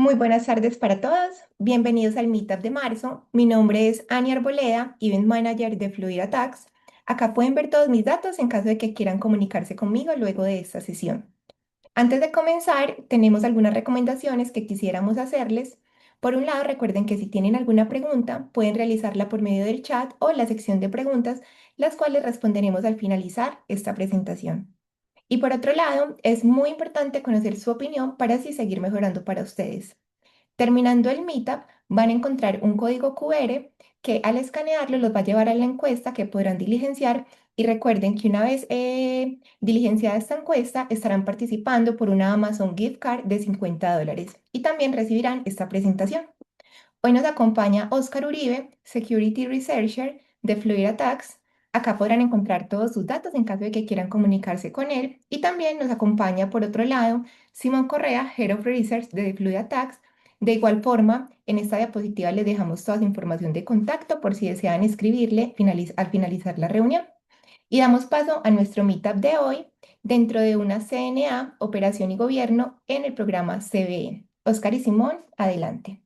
Muy buenas tardes para todos. Bienvenidos al Meetup de marzo. Mi nombre es Ani Arboleda, Event Manager de Fluid Attacks. Acá pueden ver todos mis datos en caso de que quieran comunicarse conmigo luego de esta sesión. Antes de comenzar, tenemos algunas recomendaciones que quisiéramos hacerles. Por un lado, recuerden que si tienen alguna pregunta, pueden realizarla por medio del chat o la sección de preguntas, las cuales responderemos al finalizar esta presentación. Y por otro lado, es muy importante conocer su opinión para así seguir mejorando para ustedes. Terminando el Meetup, van a encontrar un código QR que al escanearlo los va a llevar a la encuesta que podrán diligenciar. Y recuerden que una vez diligenciada esta encuesta, estarán participando por una Amazon Gift Card de $50 y también recibirán esta presentación. Hoy nos acompaña Oscar Uribe, Security Researcher de Fluid Attacks. Acá podrán encontrar todos sus datos en caso de que quieran comunicarse con él. Y también nos acompaña, por otro lado, Simón Correa, Head of Research de Fluid Attacks. De igual forma, en esta diapositiva les dejamos toda su información de contacto por si desean escribirle al finalizar la reunión. Y damos paso a nuestro meetup de hoy dentro de una CNA, Operación y Gobierno, en el programa CBE. Oscar y Simón, adelante.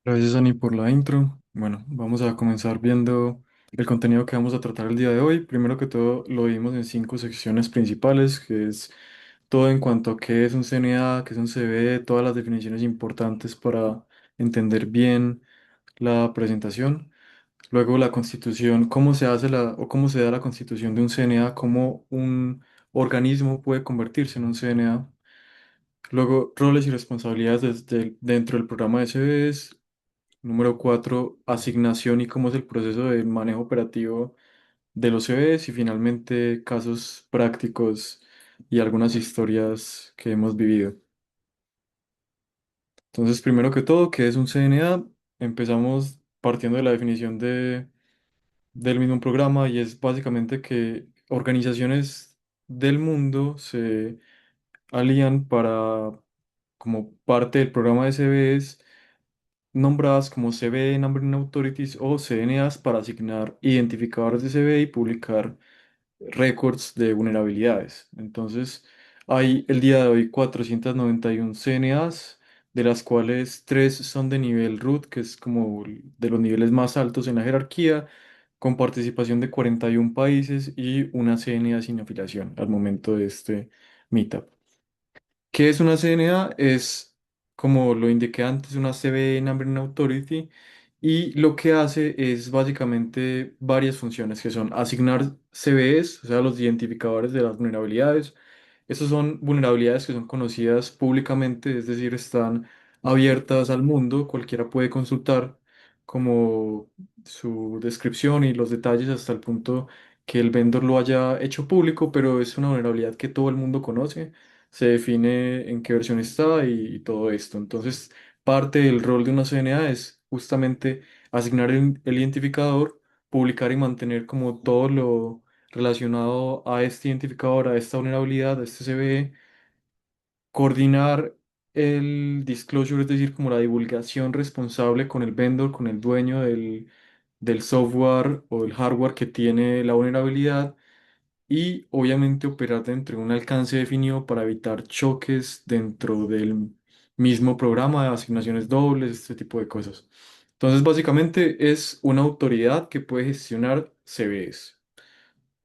Gracias, Ani, por la intro. Bueno, vamos a comenzar viendo el contenido que vamos a tratar el día de hoy. Primero que todo, lo dimos en 5 secciones principales, que es todo en cuanto a qué es un CNA, qué es un CBE, todas las definiciones importantes para entender bien la presentación. Luego, la constitución, cómo se hace o cómo se da la constitución de un CNA, cómo un organismo puede convertirse en un CNA. Luego, roles y responsabilidades dentro del programa de CBEs. Número 4, asignación y cómo es el proceso de manejo operativo de los CVs y finalmente casos prácticos y algunas historias que hemos vivido. Entonces, primero que todo, ¿qué es un CNA? Empezamos partiendo de la definición del mismo programa y es básicamente que organizaciones del mundo se alían para, como parte del programa de CVs, nombradas como CVE Numbering Authorities o CNAs para asignar identificadores de CVE y publicar récords de vulnerabilidades. Entonces, hay el día de hoy 491 CNAs, de las cuales 3 son de nivel root, que es como de los niveles más altos en la jerarquía, con participación de 41 países y una CNA sin afiliación al momento de este meetup. ¿Qué es una CNA? Es, como lo indiqué antes, una CVE Numbering Authority y lo que hace es básicamente varias funciones que son asignar CVEs, o sea, los identificadores de las vulnerabilidades. Esas son vulnerabilidades que son conocidas públicamente, es decir, están abiertas al mundo, cualquiera puede consultar como su descripción y los detalles hasta el punto que el vendor lo haya hecho público, pero es una vulnerabilidad que todo el mundo conoce, se define en qué versión está y todo esto. Entonces, parte del rol de una CNA es justamente asignar el identificador, publicar y mantener como todo lo relacionado a este identificador, a esta vulnerabilidad, a este CVE, coordinar el disclosure, es decir, como la divulgación responsable con el vendor, con el dueño del software o del hardware que tiene la vulnerabilidad y obviamente operar dentro de un alcance definido para evitar choques dentro del mismo programa de asignaciones dobles, este tipo de cosas. Entonces, básicamente es una autoridad que puede gestionar CVEs.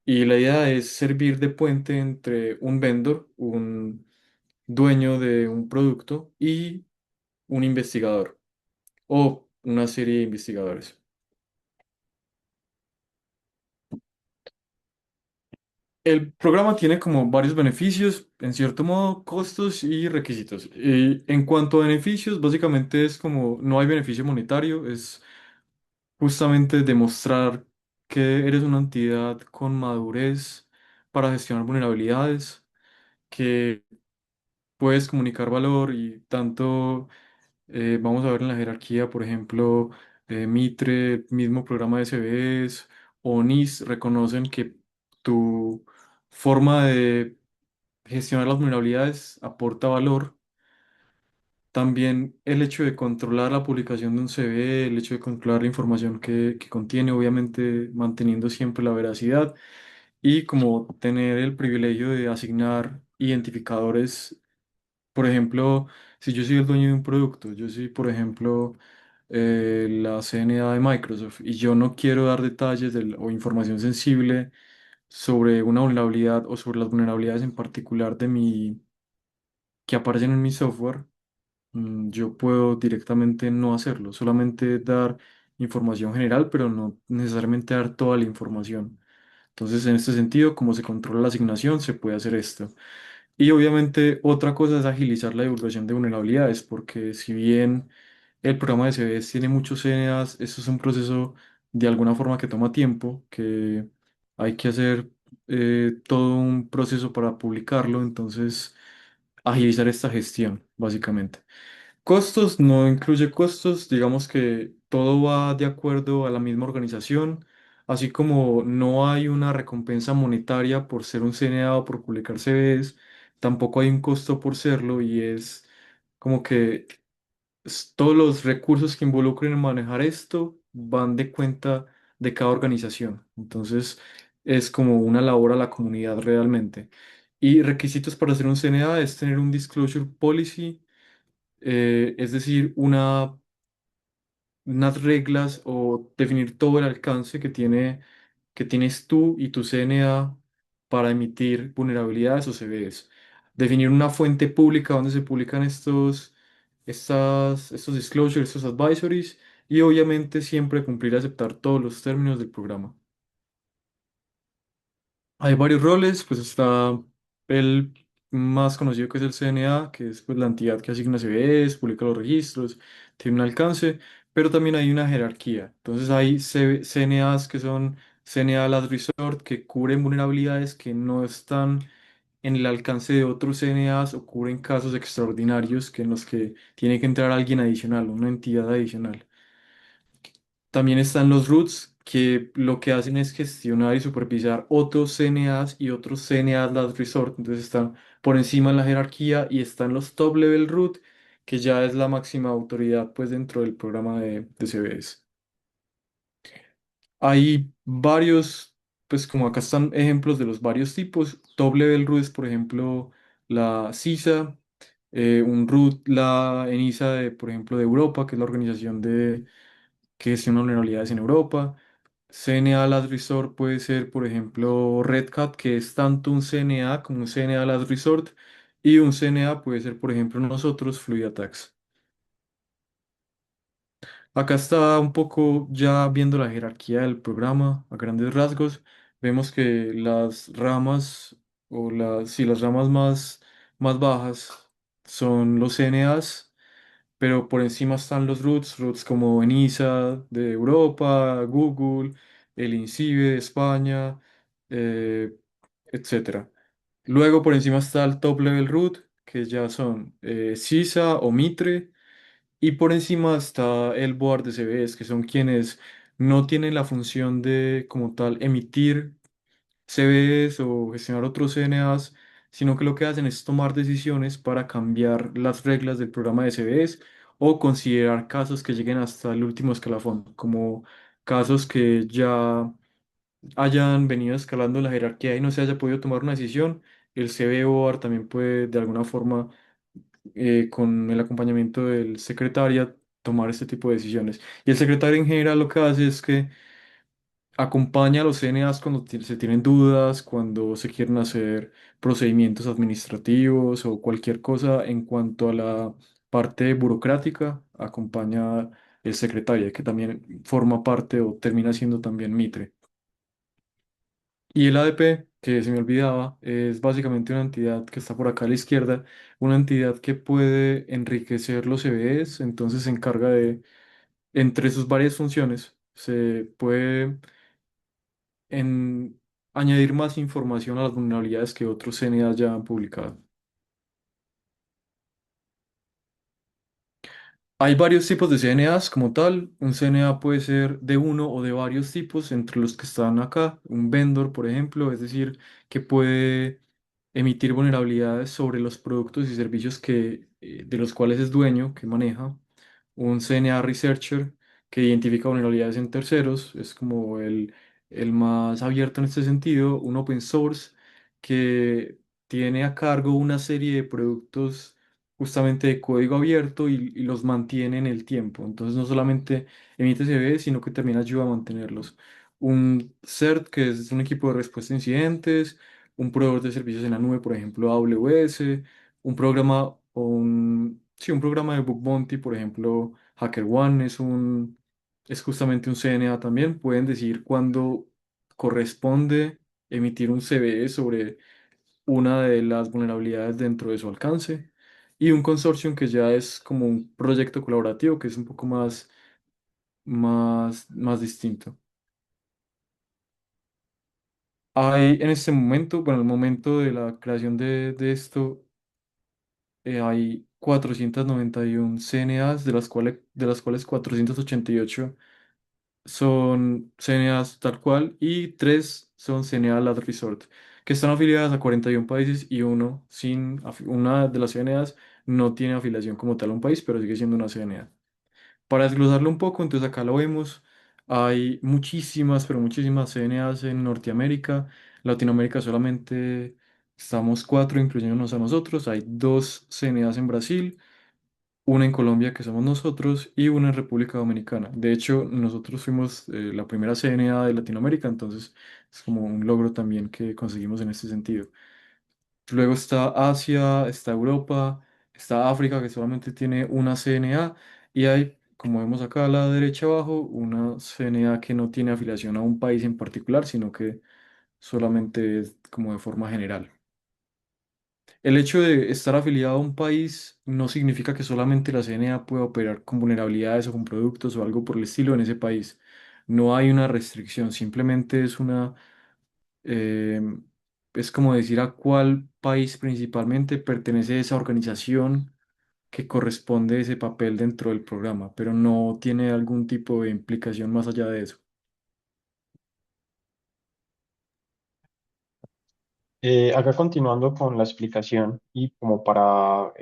Y la idea es servir de puente entre un vendor, un dueño de un producto y un investigador o una serie de investigadores. El programa tiene como varios beneficios, en cierto modo, costos y requisitos. Y en cuanto a beneficios, básicamente es como no hay beneficio monetario, es justamente demostrar que eres una entidad con madurez para gestionar vulnerabilidades, que puedes comunicar valor y tanto, vamos a ver en la jerarquía, por ejemplo, Mitre, el mismo programa de SBS o NIS reconocen que tu forma de gestionar las vulnerabilidades aporta valor. También el hecho de controlar la publicación de un CV, el hecho de controlar la información que contiene, obviamente manteniendo siempre la veracidad y como tener el privilegio de asignar identificadores Por ejemplo, si yo soy el dueño de un producto, yo soy, por ejemplo, la CNA de Microsoft y yo no quiero dar detalles o información sensible sobre una vulnerabilidad o sobre las vulnerabilidades en particular que aparecen en mi software, yo puedo directamente no hacerlo, solamente dar información general, pero no necesariamente dar toda la información. Entonces, en este sentido, como se controla la asignación, se puede hacer esto. Y obviamente otra cosa es agilizar la divulgación de vulnerabilidades, porque si bien el programa de CVS tiene muchos CNAs, esto es un proceso de alguna forma que toma tiempo, que hay que hacer todo un proceso para publicarlo, entonces agilizar esta gestión, básicamente. Costos, no incluye costos, digamos que todo va de acuerdo a la misma organización, así como no hay una recompensa monetaria por ser un CNA o por publicar CVs, tampoco hay un costo por serlo y es como que todos los recursos que involucren en manejar esto van de cuenta de cada organización. Entonces es como una labor a la comunidad realmente. Y requisitos para ser un CNA es tener un disclosure policy, es decir, unas reglas o definir todo el alcance que tienes tú y tu CNA para emitir vulnerabilidades o CVEs. Definir una fuente pública donde se publican estos disclosures, estos advisories y obviamente siempre cumplir y aceptar todos los términos del programa. Hay varios roles, pues está el más conocido que es el CNA, que es pues, la entidad que asigna CVEs, publica los registros, tiene un alcance, pero también hay una jerarquía. Entonces hay CNAs que son CNA Last Resort, que cubren vulnerabilidades que no están en el alcance de otros CNAs o cubren casos extraordinarios que en los que tiene que entrar alguien adicional, una entidad adicional. También están los roots, que lo que hacen es gestionar y supervisar otros CNAs y otros CNAs Last Resort. Entonces están por encima en la jerarquía y están los top level root, que ya es la máxima autoridad pues dentro del programa de CBS. Hay varios, pues como acá están ejemplos de los varios tipos. Top level root es por ejemplo la CISA, un root, la ENISA de, por ejemplo, de Europa, que es la organización que gestiona vulnerabilidades en Europa. CNA Last Resort puede ser, por ejemplo, Red Hat, que es tanto un CNA como un CNA Last Resort. Y un CNA puede ser, por ejemplo, nosotros, Fluid Attacks. Acá está un poco ya viendo la jerarquía del programa a grandes rasgos. Vemos que las ramas, sí, las ramas más bajas son los CNAs, pero por encima están los roots como ENISA de Europa, Google, el INCIBE de España, eh, etcétera. Luego por encima está el top level root, que ya son CISA o Mitre, y por encima está el board de CVEs, que son quienes no tienen la función de como tal emitir CVEs o gestionar otros CNAs, sino que lo que hacen es tomar decisiones para cambiar las reglas del programa de CVEs o considerar casos que lleguen hasta el último escalafón, como casos que ya hayan venido escalando la jerarquía y no se haya podido tomar una decisión. El CVE Board también puede de alguna forma, con el acompañamiento del secretariat, tomar este tipo de decisiones. Y el secretario en general lo que hace es que acompaña a los CNAs cuando se tienen dudas, cuando se quieren hacer procedimientos administrativos o cualquier cosa en cuanto a la parte burocrática, acompaña el secretario, que también forma parte o termina siendo también Mitre. Y el ADP, que se me olvidaba, es básicamente una entidad que está por acá a la izquierda, una entidad que puede enriquecer los CVEs, entonces se encarga de, entre sus varias funciones, se puede añadir más información a las vulnerabilidades que otros CNA ya han publicado. Hay varios tipos de CNAs como tal. Un CNA puede ser de uno o de varios tipos, entre los que están acá. Un vendor, por ejemplo, es decir, que puede emitir vulnerabilidades sobre los productos y servicios de los cuales es dueño, que maneja. Un CNA researcher que identifica vulnerabilidades en terceros, es como el más abierto en este sentido. Un open source que tiene a cargo una serie de productos justamente de código abierto y los mantiene en el tiempo. Entonces no solamente emite CVs, sino que también ayuda a mantenerlos. Un CERT, que es un equipo de respuesta a incidentes, un proveedor de servicios en la nube, por ejemplo, AWS, un programa o sí, un programa de bug bounty, por ejemplo, HackerOne es justamente un CNA también. Pueden decir cuándo corresponde emitir un CVE sobre una de las vulnerabilidades dentro de su alcance, y un consortium que ya es como un proyecto colaborativo que es un poco más distinto. Hay en este momento, bueno, el momento de la creación de esto, hay 491 CNAs, de las cuales 488 son CNAs tal cual y 3 son CNA Last Resort, que están afiliadas a 41 países y una de las CNAs no tiene afiliación como tal a un país, pero sigue siendo una CNA. Para desglosarlo un poco, entonces acá lo vemos, hay muchísimas, pero muchísimas CNAs en Norteamérica. Latinoamérica solamente estamos 4, incluyéndonos a nosotros. Hay 2 CNAs en Brasil, una en Colombia, que somos nosotros, y una en República Dominicana. De hecho, nosotros fuimos la primera CNA de Latinoamérica, entonces es como un logro también que conseguimos en este sentido. Luego está Asia, está Europa, está África, que solamente tiene una CNA, y hay, como vemos acá a la derecha abajo, una CNA que no tiene afiliación a un país en particular, sino que solamente es como de forma general. El hecho de estar afiliado a un país no significa que solamente la CNA pueda operar con vulnerabilidades o con productos o algo por el estilo en ese país. No hay una restricción, simplemente eh, es como decir a cuál país principalmente pertenece esa organización que corresponde ese papel dentro del programa, pero no tiene algún tipo de implicación más allá de eso. Acá continuando con la explicación y como para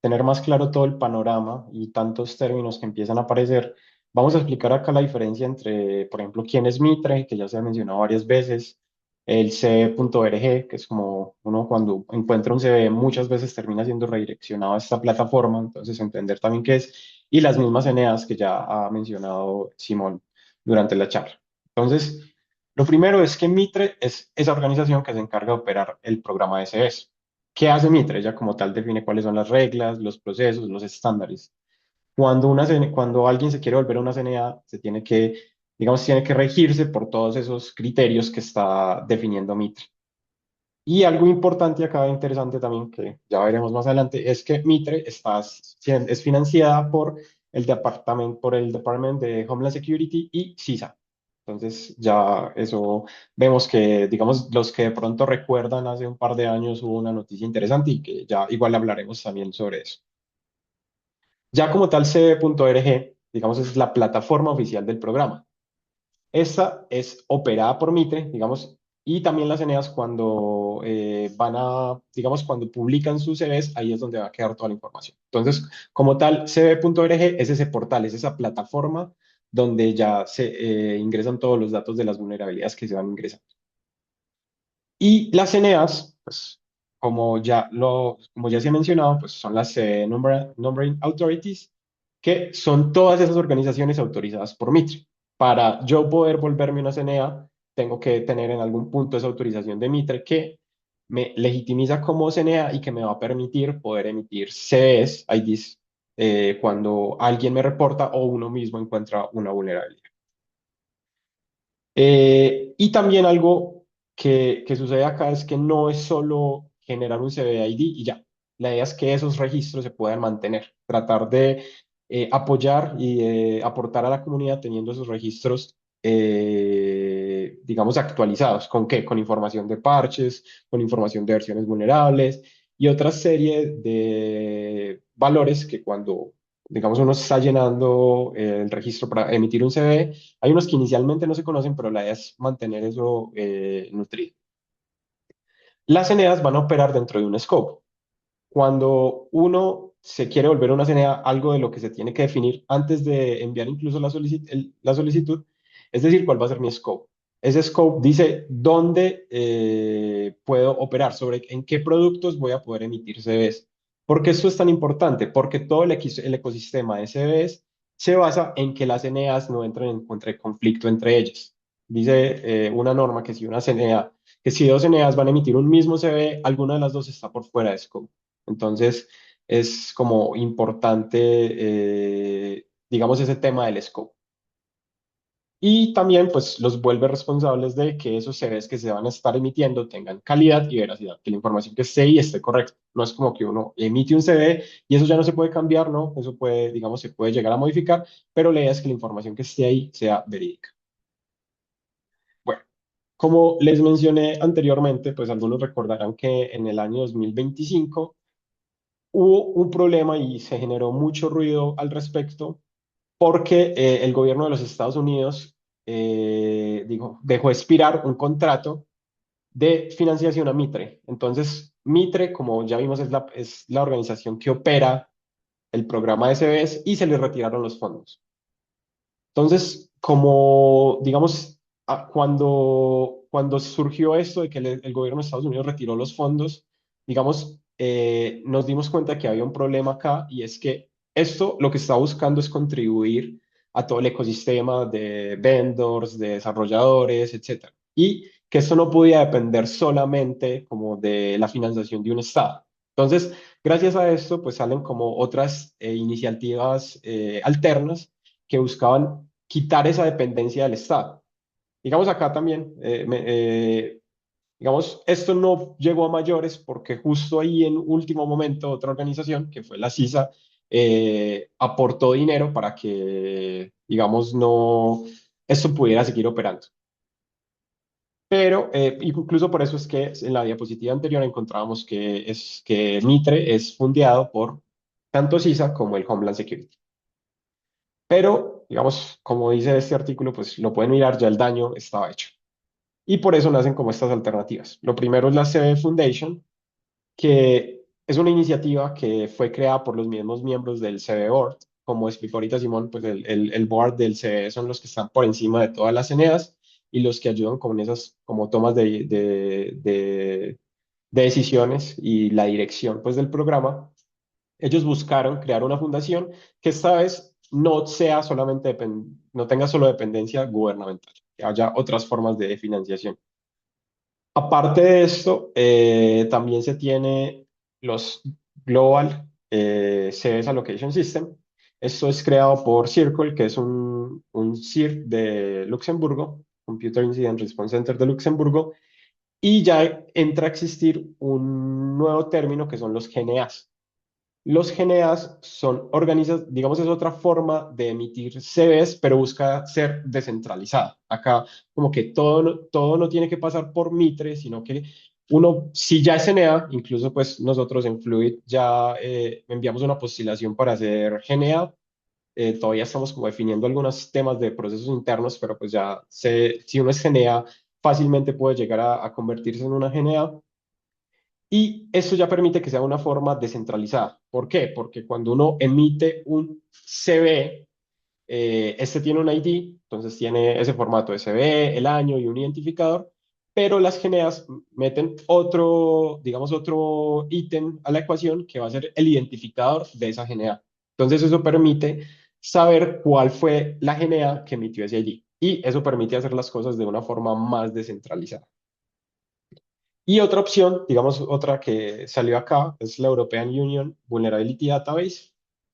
tener más claro todo el panorama y tantos términos que empiezan a aparecer, vamos a explicar acá la diferencia entre, por ejemplo, quién es Mitre, que ya se ha mencionado varias veces, el C.org, que es como uno cuando encuentra un CV muchas veces termina siendo redireccionado a esta plataforma, entonces entender también qué es, y las mismas ENEAs que ya ha mencionado Simón durante la charla. Entonces, lo primero es que Mitre es esa organización que se encarga de operar el programa SBS. ¿Qué hace Mitre? Ella como tal define cuáles son las reglas, los procesos, los estándares. Cuando alguien se quiere volver a una CNA, se tiene que, digamos, tiene que regirse por todos esos criterios que está definiendo Mitre. Y algo importante acá, interesante también, que ya veremos más adelante, es que Mitre es financiada por el Department de Homeland Security y CISA. Entonces ya eso vemos que, digamos, los que de pronto recuerdan hace un par de años hubo una noticia interesante y que ya igual hablaremos también sobre eso. Ya como tal, CB.org, digamos, es la plataforma oficial del programa. Esta es operada por Mitre, digamos, y también las ENEAS cuando digamos, cuando publican sus CVs, ahí es donde va a quedar toda la información. Entonces, como tal, cv.org es ese portal, es esa plataforma donde ya se ingresan todos los datos de las vulnerabilidades que se van ingresando. Y las ENEAS, pues, como ya se ha mencionado, pues son las Numbering Authorities, que son todas esas organizaciones autorizadas por Mitre. Para yo poder volverme una CNA, tengo que tener en algún punto esa autorización de Mitre que me legitimiza como CNA y que me va a permitir poder emitir CVs, IDs, cuando alguien me reporta o uno mismo encuentra una vulnerabilidad. Y también algo que sucede acá es que no es solo generar un CVID y ya. La idea es que esos registros se puedan mantener, tratar de apoyar y aportar a la comunidad teniendo esos registros, digamos, actualizados. ¿Con qué? Con información de parches, con información de versiones vulnerables y otra serie de valores que cuando, digamos, uno está llenando el registro para emitir un CVE, hay unos que inicialmente no se conocen, pero la idea es mantener eso nutrido. Las CNAs van a operar dentro de un scope. Cuando uno se quiere volver una CNA, algo de lo que se tiene que definir antes de enviar incluso la solicitud, es decir, cuál va a ser mi scope. Ese scope dice dónde puedo operar, sobre en qué productos voy a poder emitir CVs. ¿Por qué esto es tan importante? Porque todo el ecosistema de CVs se basa en que las CNAs no entren en conflicto entre ellas. Dice una norma que si una CNA, que si dos CNAs van a emitir un mismo CV, alguna de las dos está por fuera de scope. Entonces, es como importante, digamos, ese tema del scope. Y también, pues, los vuelve responsables de que esos CVs que se van a estar emitiendo tengan calidad y veracidad, que la información que esté ahí esté correcta. No es como que uno emite un CV y eso ya no se puede cambiar, ¿no? Eso puede, digamos, se puede llegar a modificar, pero la idea es que la información que esté ahí sea verídica. Bueno, como les mencioné anteriormente, pues algunos recordarán que en el año 2025 hubo un problema y se generó mucho ruido al respecto porque el gobierno de los Estados Unidos dejó expirar un contrato de financiación a Mitre. Entonces, Mitre, como ya vimos, es la organización que opera el programa de SBS y se le retiraron los fondos. Entonces, como digamos, cuando surgió esto de que el gobierno de Estados Unidos retiró los fondos, digamos, nos dimos cuenta que había un problema acá y es que esto lo que está buscando es contribuir a todo el ecosistema de vendors, de desarrolladores, etcétera. Y que esto no podía depender solamente como de la financiación de un estado. Entonces, gracias a esto, pues salen como otras iniciativas alternas que buscaban quitar esa dependencia del Estado. Digamos acá también, digamos, esto no llegó a mayores porque justo ahí en último momento otra organización, que fue la CISA, aportó dinero para que, digamos, no, esto pudiera seguir operando. Pero incluso por eso es que en la diapositiva anterior encontrábamos que Mitre es fundado por tanto CISA como el Homeland Security. Pero, digamos, como dice este artículo, pues lo pueden mirar, ya el daño estaba hecho. Y por eso nacen como estas alternativas. Lo primero es la CB Foundation, que es una iniciativa que fue creada por los mismos miembros del CB Board. Como explicó ahorita Simón, pues el board del CB son los que están por encima de todas las CNEAs y los que ayudan con esas como tomas de decisiones y la dirección pues del programa. Ellos buscaron crear una fundación que esta vez no sea solamente no tenga solo dependencia gubernamental, que haya otras formas de financiación. Aparte de esto, también se tiene los Global CS Allocation System. Esto es creado por Circle, que es un CIR de Luxemburgo, Computer Incident Response Center de Luxemburgo, y ya entra a existir un nuevo término que son los GNAs. Los GNAs son digamos, es otra forma de emitir CVs, pero busca ser descentralizada. Acá, como que todo no tiene que pasar por Mitre, sino que uno, si ya es CNA, incluso pues nosotros en Fluid ya enviamos una postulación para hacer GNA. Todavía estamos como definiendo algunos temas de procesos internos, pero pues ya si uno es GNA, fácilmente puede llegar a convertirse en una GNA. Y eso ya permite que sea una forma descentralizada. ¿Por qué? Porque cuando uno emite un CV, este tiene un ID, entonces tiene ese formato de CV, el año y un identificador, pero las GNAs meten otro, digamos, otro ítem a la ecuación que va a ser el identificador de esa GNA. Entonces eso permite saber cuál fue la GNA que emitió ese ID. Y eso permite hacer las cosas de una forma más descentralizada. Y otra opción, digamos, otra que salió acá, es la European Union Vulnerability Database,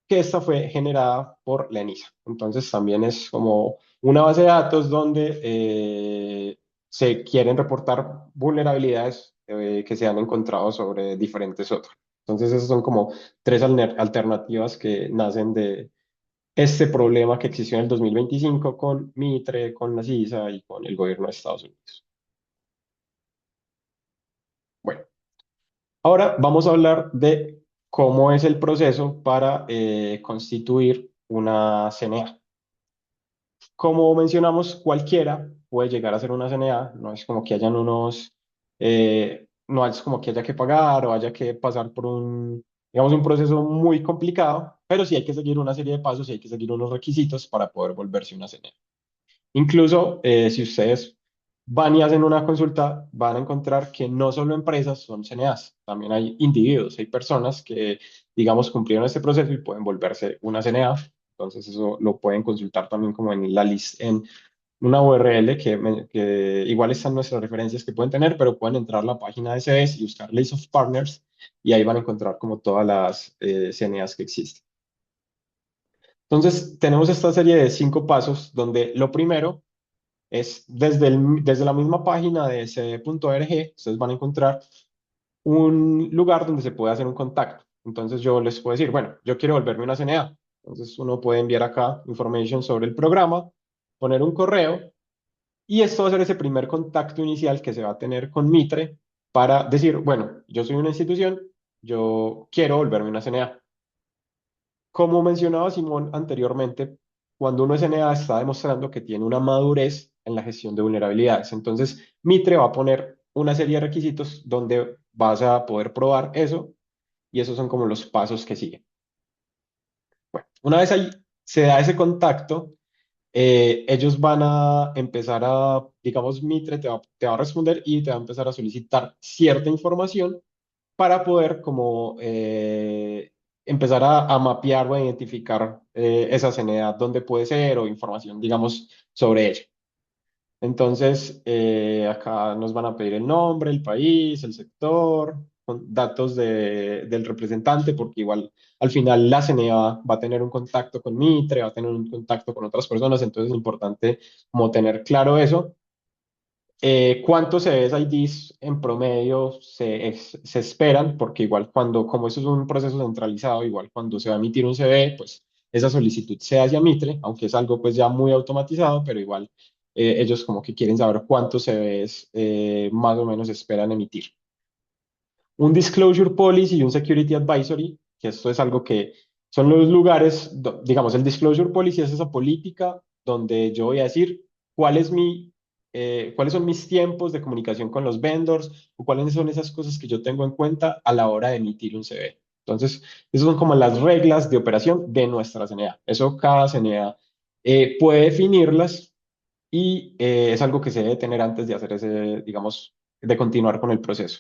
que esta fue generada por la ENISA. Entonces también es como una base de datos donde se quieren reportar vulnerabilidades que se han encontrado sobre diferentes otros. Entonces esas son como tres alternativas que nacen de este problema que existió en el 2025 con Mitre, con la CISA y con el gobierno de Estados Unidos. Bueno. Ahora vamos a hablar de cómo es el proceso para constituir una CNA. Como mencionamos, cualquiera puede llegar a ser una CNA, no es como que hayan no es como que haya que pagar o haya que pasar por digamos, un proceso muy complicado, pero sí hay que seguir una serie de pasos y hay que seguir unos requisitos para poder volverse una CNA. Incluso si ustedes van y hacen una consulta, van a encontrar que no solo empresas son CNAs, también hay individuos, hay personas que, digamos, cumplieron este proceso y pueden volverse una CNA. Entonces eso lo pueden consultar también como en la lista, en una URL que igual están nuestras referencias que pueden tener, pero pueden entrar a la página de CES y buscar List of Partners y ahí van a encontrar como todas las CNAs que existen. Entonces, tenemos esta serie de 5 pasos donde lo primero es desde la misma página de cd.org, ustedes van a encontrar un lugar donde se puede hacer un contacto. Entonces yo les puedo decir, bueno, yo quiero volverme una CNA. Entonces uno puede enviar acá information sobre el programa, poner un correo y esto va a ser ese primer contacto inicial que se va a tener con Mitre para decir, bueno, yo soy una institución, yo quiero volverme una CNA. Como mencionaba Simón anteriormente, cuando uno es NA está demostrando que tiene una madurez en la gestión de vulnerabilidades. Entonces, Mitre va a poner una serie de requisitos donde vas a poder probar eso y esos son como los pasos que siguen. Bueno, una vez ahí se da ese contacto, ellos van a empezar a, digamos, Mitre te va a responder y te va a empezar a solicitar cierta información para poder como empezar a mapear o a identificar esa CNA, dónde puede ser o información, digamos, sobre ella. Entonces, acá nos van a pedir el nombre, el país, el sector, con datos del representante, porque igual al final la CNA va a tener un contacto con Mitre, va a tener un contacto con otras personas, entonces es importante como tener claro eso. ¿Cuántos CVs IDs en promedio se esperan? Porque igual como eso es un proceso centralizado, igual cuando se va a emitir un CV, pues esa solicitud se hace a Mitre, aunque es algo pues ya muy automatizado, pero igual ellos como que quieren saber cuántos CVs más o menos esperan emitir. Un disclosure policy y un security advisory, que esto es algo que son los lugares, digamos, el disclosure policy es esa política donde yo voy a decir cuál es cuáles son mis tiempos de comunicación con los vendors o cuáles son esas cosas que yo tengo en cuenta a la hora de emitir un CV. Entonces, esas son como las reglas de operación de nuestra CNA. Eso cada CNA puede definirlas y es algo que se debe tener antes de hacer ese, digamos, de continuar con el proceso.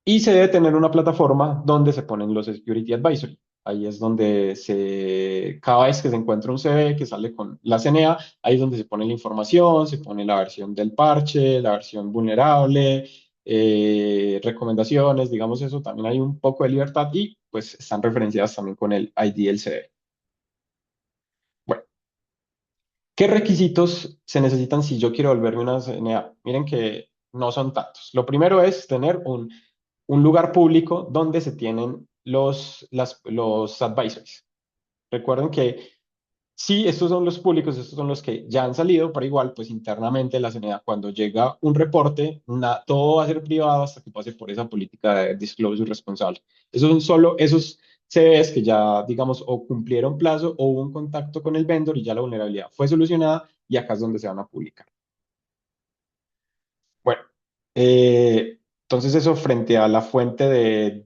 Y se debe tener una plataforma donde se ponen los Security Advisory. Ahí es donde cada vez que se encuentra un CV que sale con la CNA, ahí es donde se pone la información, se pone la versión del parche, la versión vulnerable, recomendaciones, digamos eso, también hay un poco de libertad y pues están referenciadas también con el ID del CV. Bueno, ¿qué requisitos se necesitan si yo quiero volverme una CNA? Miren que no son tantos. Lo primero es tener un lugar público donde se tienen los advisories. Recuerden que sí, estos son los públicos, estos son los que ya han salido, pero igual, pues internamente la CNA, cuando llega un reporte, todo va a ser privado hasta que pase por esa política de disclosure responsable. Esos son solo esos CVs que ya, digamos, o cumplieron plazo o hubo un contacto con el vendor y ya la vulnerabilidad fue solucionada y acá es donde se van a publicar. Bueno, entonces eso frente a la fuente de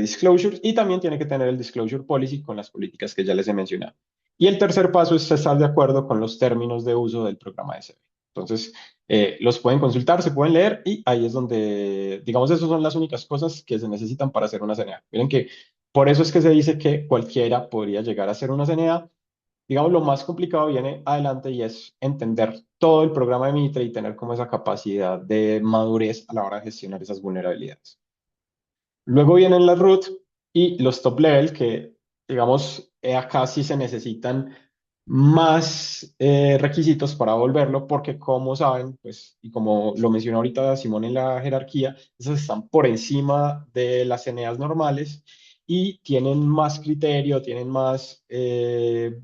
disclosures y también tiene que tener el disclosure policy con las políticas que ya les he mencionado. Y el tercer paso es estar de acuerdo con los términos de uso del programa de CV. Entonces, los pueden consultar, se pueden leer y ahí es donde, digamos, esas son las únicas cosas que se necesitan para hacer una CNA. Miren que por eso es que se dice que cualquiera podría llegar a ser una CNA. Digamos, lo más complicado viene adelante y es entender todo el programa de Mitre y tener como esa capacidad de madurez a la hora de gestionar esas vulnerabilidades. Luego vienen las root y los top level que, digamos, acá sí se necesitan más requisitos para volverlo porque como saben, pues, y como lo mencionó ahorita Simón en la jerarquía, esas están por encima de las CNAs normales y tienen más criterio, tienen más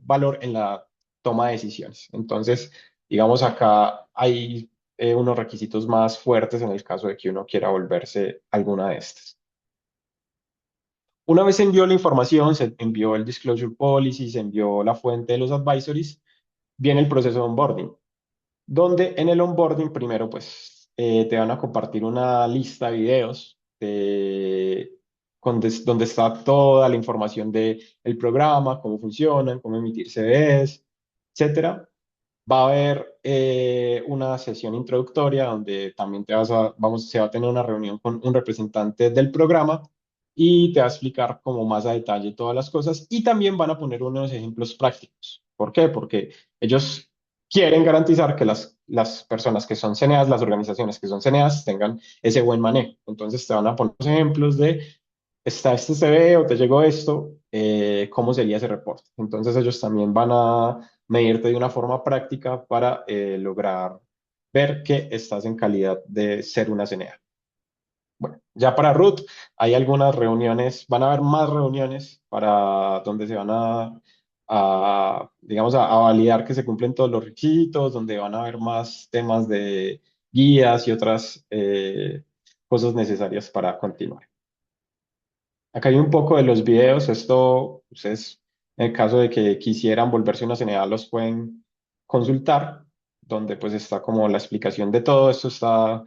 valor en la toma de decisiones. Entonces, digamos, acá hay unos requisitos más fuertes en el caso de que uno quiera volverse alguna de estas. Una vez se envió la información, se envió el disclosure policy, se envió la fuente de los advisories, viene el proceso de onboarding, donde en el onboarding primero pues te van a compartir una lista de videos donde está toda la información del programa, cómo funcionan, cómo emitir CVs, etcétera. Va a haber una sesión introductoria donde también se va a tener una reunión con un representante del programa y te va a explicar como más a detalle todas las cosas y también van a poner unos ejemplos prácticos. ¿Por qué? Porque ellos quieren garantizar que las personas que son CNAs, las organizaciones que son CNAs, tengan ese buen manejo. Entonces te van a poner los ejemplos de, está este CV o te llegó esto, ¿cómo sería ese reporte? Entonces ellos también van a medirte de una forma práctica para lograr ver que estás en calidad de ser una CNA. Bueno, ya para Ruth hay algunas reuniones, van a haber más reuniones para donde se van digamos, a validar que se cumplen todos los requisitos, donde van a haber más temas de guías y otras cosas necesarias para continuar. Acá hay un poco de los videos, esto ustedes en el caso de que quisieran volverse una CNA los pueden consultar, donde pues está como la explicación de todo, esto está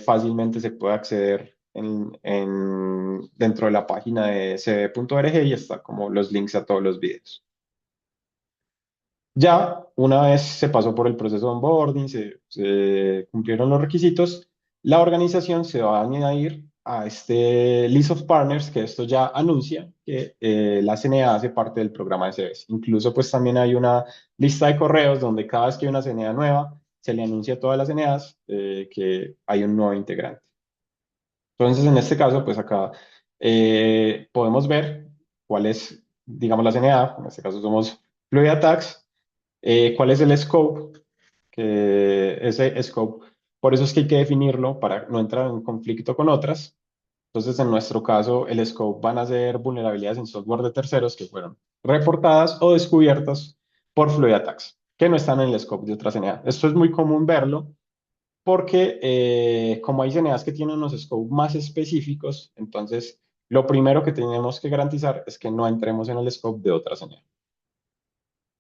fácilmente se puede acceder dentro de la página de cb.org y está como los links a todos los videos. Ya una vez se pasó por el proceso de onboarding, se cumplieron los requisitos, la organización se va a añadir a este List of Partners, que esto ya anuncia que la CNA hace parte del programa de CBS. Incluso pues también hay una lista de correos donde cada vez que hay una CNA nueva, se le anuncia a todas las CNAs que hay un nuevo integrante. Entonces en este caso pues acá podemos ver cuál es, digamos, la CNA, en este caso somos Fluid Tax. ¿Cuál es el scope? Que ese scope, por eso es que hay que definirlo para no entrar en conflicto con otras. Entonces, en nuestro caso, el scope van a ser vulnerabilidades en software de terceros que fueron reportadas o descubiertas por Fluid Attacks, que no están en el scope de otra CNA. Esto es muy común verlo porque como hay CNAs que tienen unos scopes más específicos, entonces lo primero que tenemos que garantizar es que no entremos en el scope de otra CNA.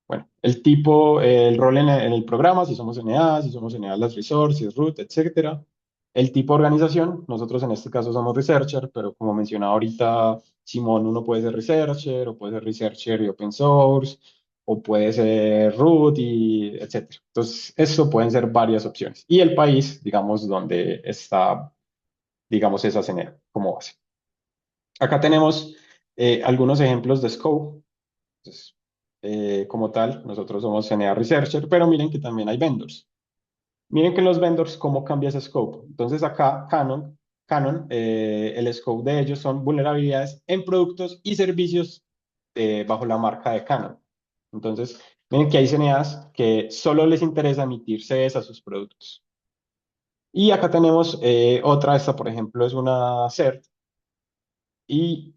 Bueno, el tipo, el rol en el programa, si somos NA, si somos NA Last Resort, si es root, etcétera. El tipo de organización, nosotros en este caso somos researcher, pero como mencionaba ahorita Simón, uno puede ser researcher, o puede ser researcher y open source, o puede ser root, y etcétera. Entonces, eso pueden ser varias opciones. Y el país, digamos, donde está, digamos, esa CNA como base. Acá tenemos algunos ejemplos de scope. Entonces, como tal, nosotros somos CNA Researcher, pero miren que también hay vendors. Miren que en los vendors, ¿cómo cambia ese scope? Entonces acá Canon, el scope de ellos son vulnerabilidades en productos y servicios bajo la marca de Canon. Entonces, miren que hay CNAs que solo les interesa emitir CVs a sus productos. Y acá tenemos otra, esta por ejemplo es una CERT, y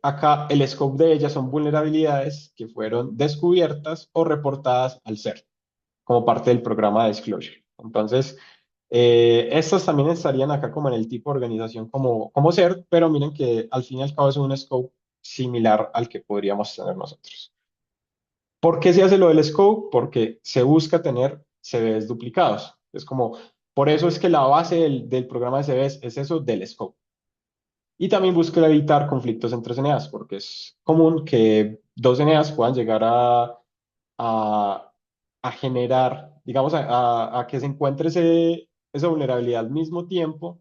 acá el scope de ellas son vulnerabilidades que fueron descubiertas o reportadas al CERT como parte del programa de disclosure. Entonces, estas también estarían acá como en el tipo de organización como CERT, pero miren que al fin y al cabo es un scope similar al que podríamos tener nosotros. ¿Por qué se hace lo del scope? Porque se busca tener CVs duplicados. Es como, por eso es que la base del programa de CVs es eso del scope. Y también busca evitar conflictos entre CNAs, porque es común que dos CNAs puedan llegar a, a generar, digamos, a que se encuentre esa vulnerabilidad al mismo tiempo.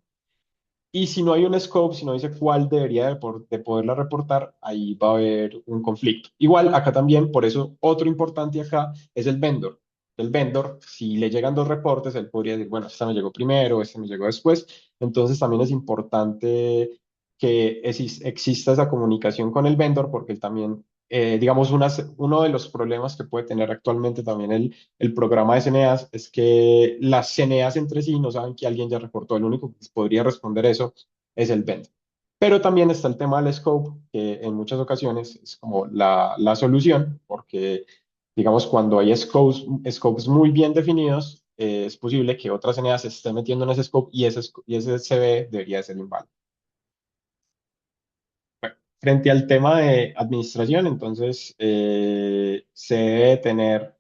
Y si no hay un scope, si no dice cuál debería de poderla reportar, ahí va a haber un conflicto. Igual, acá también, por eso, otro importante acá es el vendor. El vendor, si le llegan dos reportes, él podría decir, bueno, este me llegó primero, este me llegó después. Entonces, también es importante que exista esa comunicación con el vendor, porque él también, digamos, uno de los problemas que puede tener actualmente también el programa de CNAs es que las CNAs entre sí no saben que alguien ya reportó. El único que podría responder eso es el vendor. Pero también está el tema del scope, que en muchas ocasiones es como la solución, porque, digamos, cuando hay scopes muy bien definidos, es posible que otra CNA se esté metiendo en ese scope y ese CVE debería ser inválido. Frente al tema de administración, entonces, se debe tener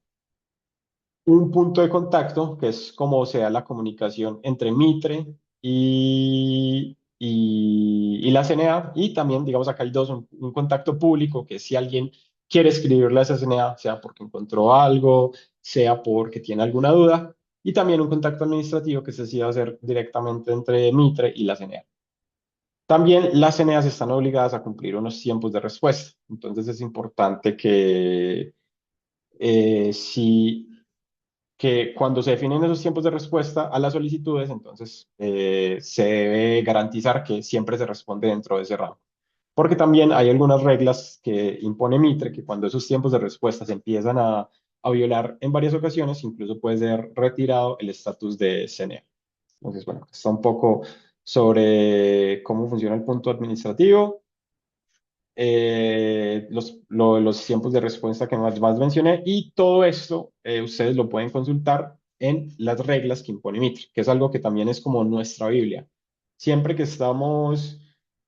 un punto de contacto, que es como sea la comunicación entre Mitre y la CNA. Y también, digamos, acá hay dos, contacto público, que si alguien quiere escribirle a esa CNA, sea porque encontró algo, sea porque tiene alguna duda, y también un contacto administrativo que se sí va a hacer directamente entre Mitre y la CNA. También las CNAs están obligadas a cumplir unos tiempos de respuesta, entonces es importante si que cuando se definen esos tiempos de respuesta a las solicitudes, entonces se debe garantizar que siempre se responde dentro de ese rango. Porque también hay algunas reglas que impone Mitre, que cuando esos tiempos de respuesta se empiezan a violar en varias ocasiones, incluso puede ser retirado el estatus de CNE. Entonces, bueno, está un poco sobre cómo funciona el punto administrativo, los tiempos de respuesta que más mencioné, y todo esto ustedes lo pueden consultar en las reglas que impone Mitre, que es algo que también es como nuestra Biblia. Siempre que estamos,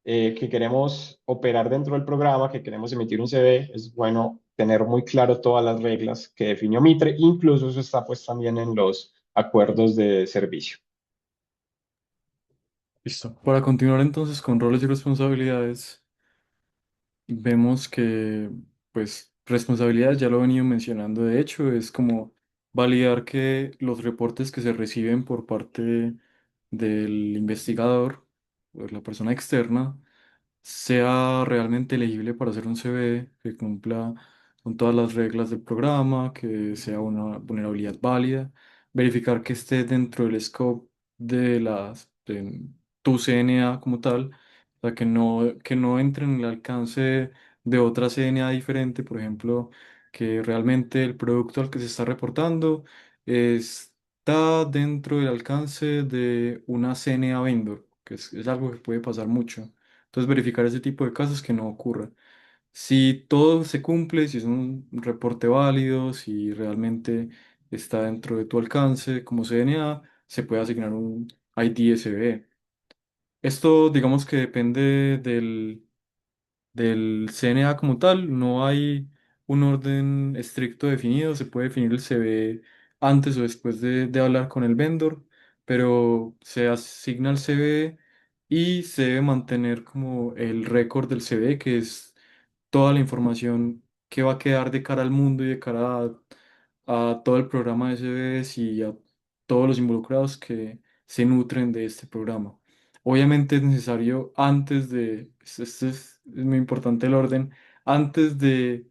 que queremos operar dentro del programa, que queremos emitir un CV, es bueno tener muy claro todas las reglas que definió Mitre, incluso eso está pues también en los acuerdos de servicio. Listo. Para continuar entonces con roles y responsabilidades, vemos que, pues, responsabilidades ya lo he venido mencionando. De hecho, es como validar que los reportes que se reciben por parte del investigador o de la persona externa sea realmente elegible para hacer un CV, que cumpla con todas las reglas del programa, que sea una vulnerabilidad válida, verificar que esté dentro del scope de tu CNA como tal, o sea, que no entre en el alcance de otra CNA diferente, por ejemplo, que realmente el producto al que se está reportando está dentro del alcance de una CNA vendor, que es algo que puede pasar mucho. Entonces, verificar ese tipo de casos que no ocurra. Si todo se cumple, si es un reporte válido, si realmente está dentro de tu alcance como CNA, se puede asignar un IDSB. Esto, digamos que depende del CNA como tal, no hay un orden estricto definido, se puede definir el CV antes o después de hablar con el vendor, pero se asigna el CV y se debe mantener como el récord del CV, que es toda la información que va a quedar de cara al mundo y de cara a todo el programa de CVs y a todos los involucrados que se nutren de este programa. Obviamente es necesario antes de, es muy importante el orden, antes de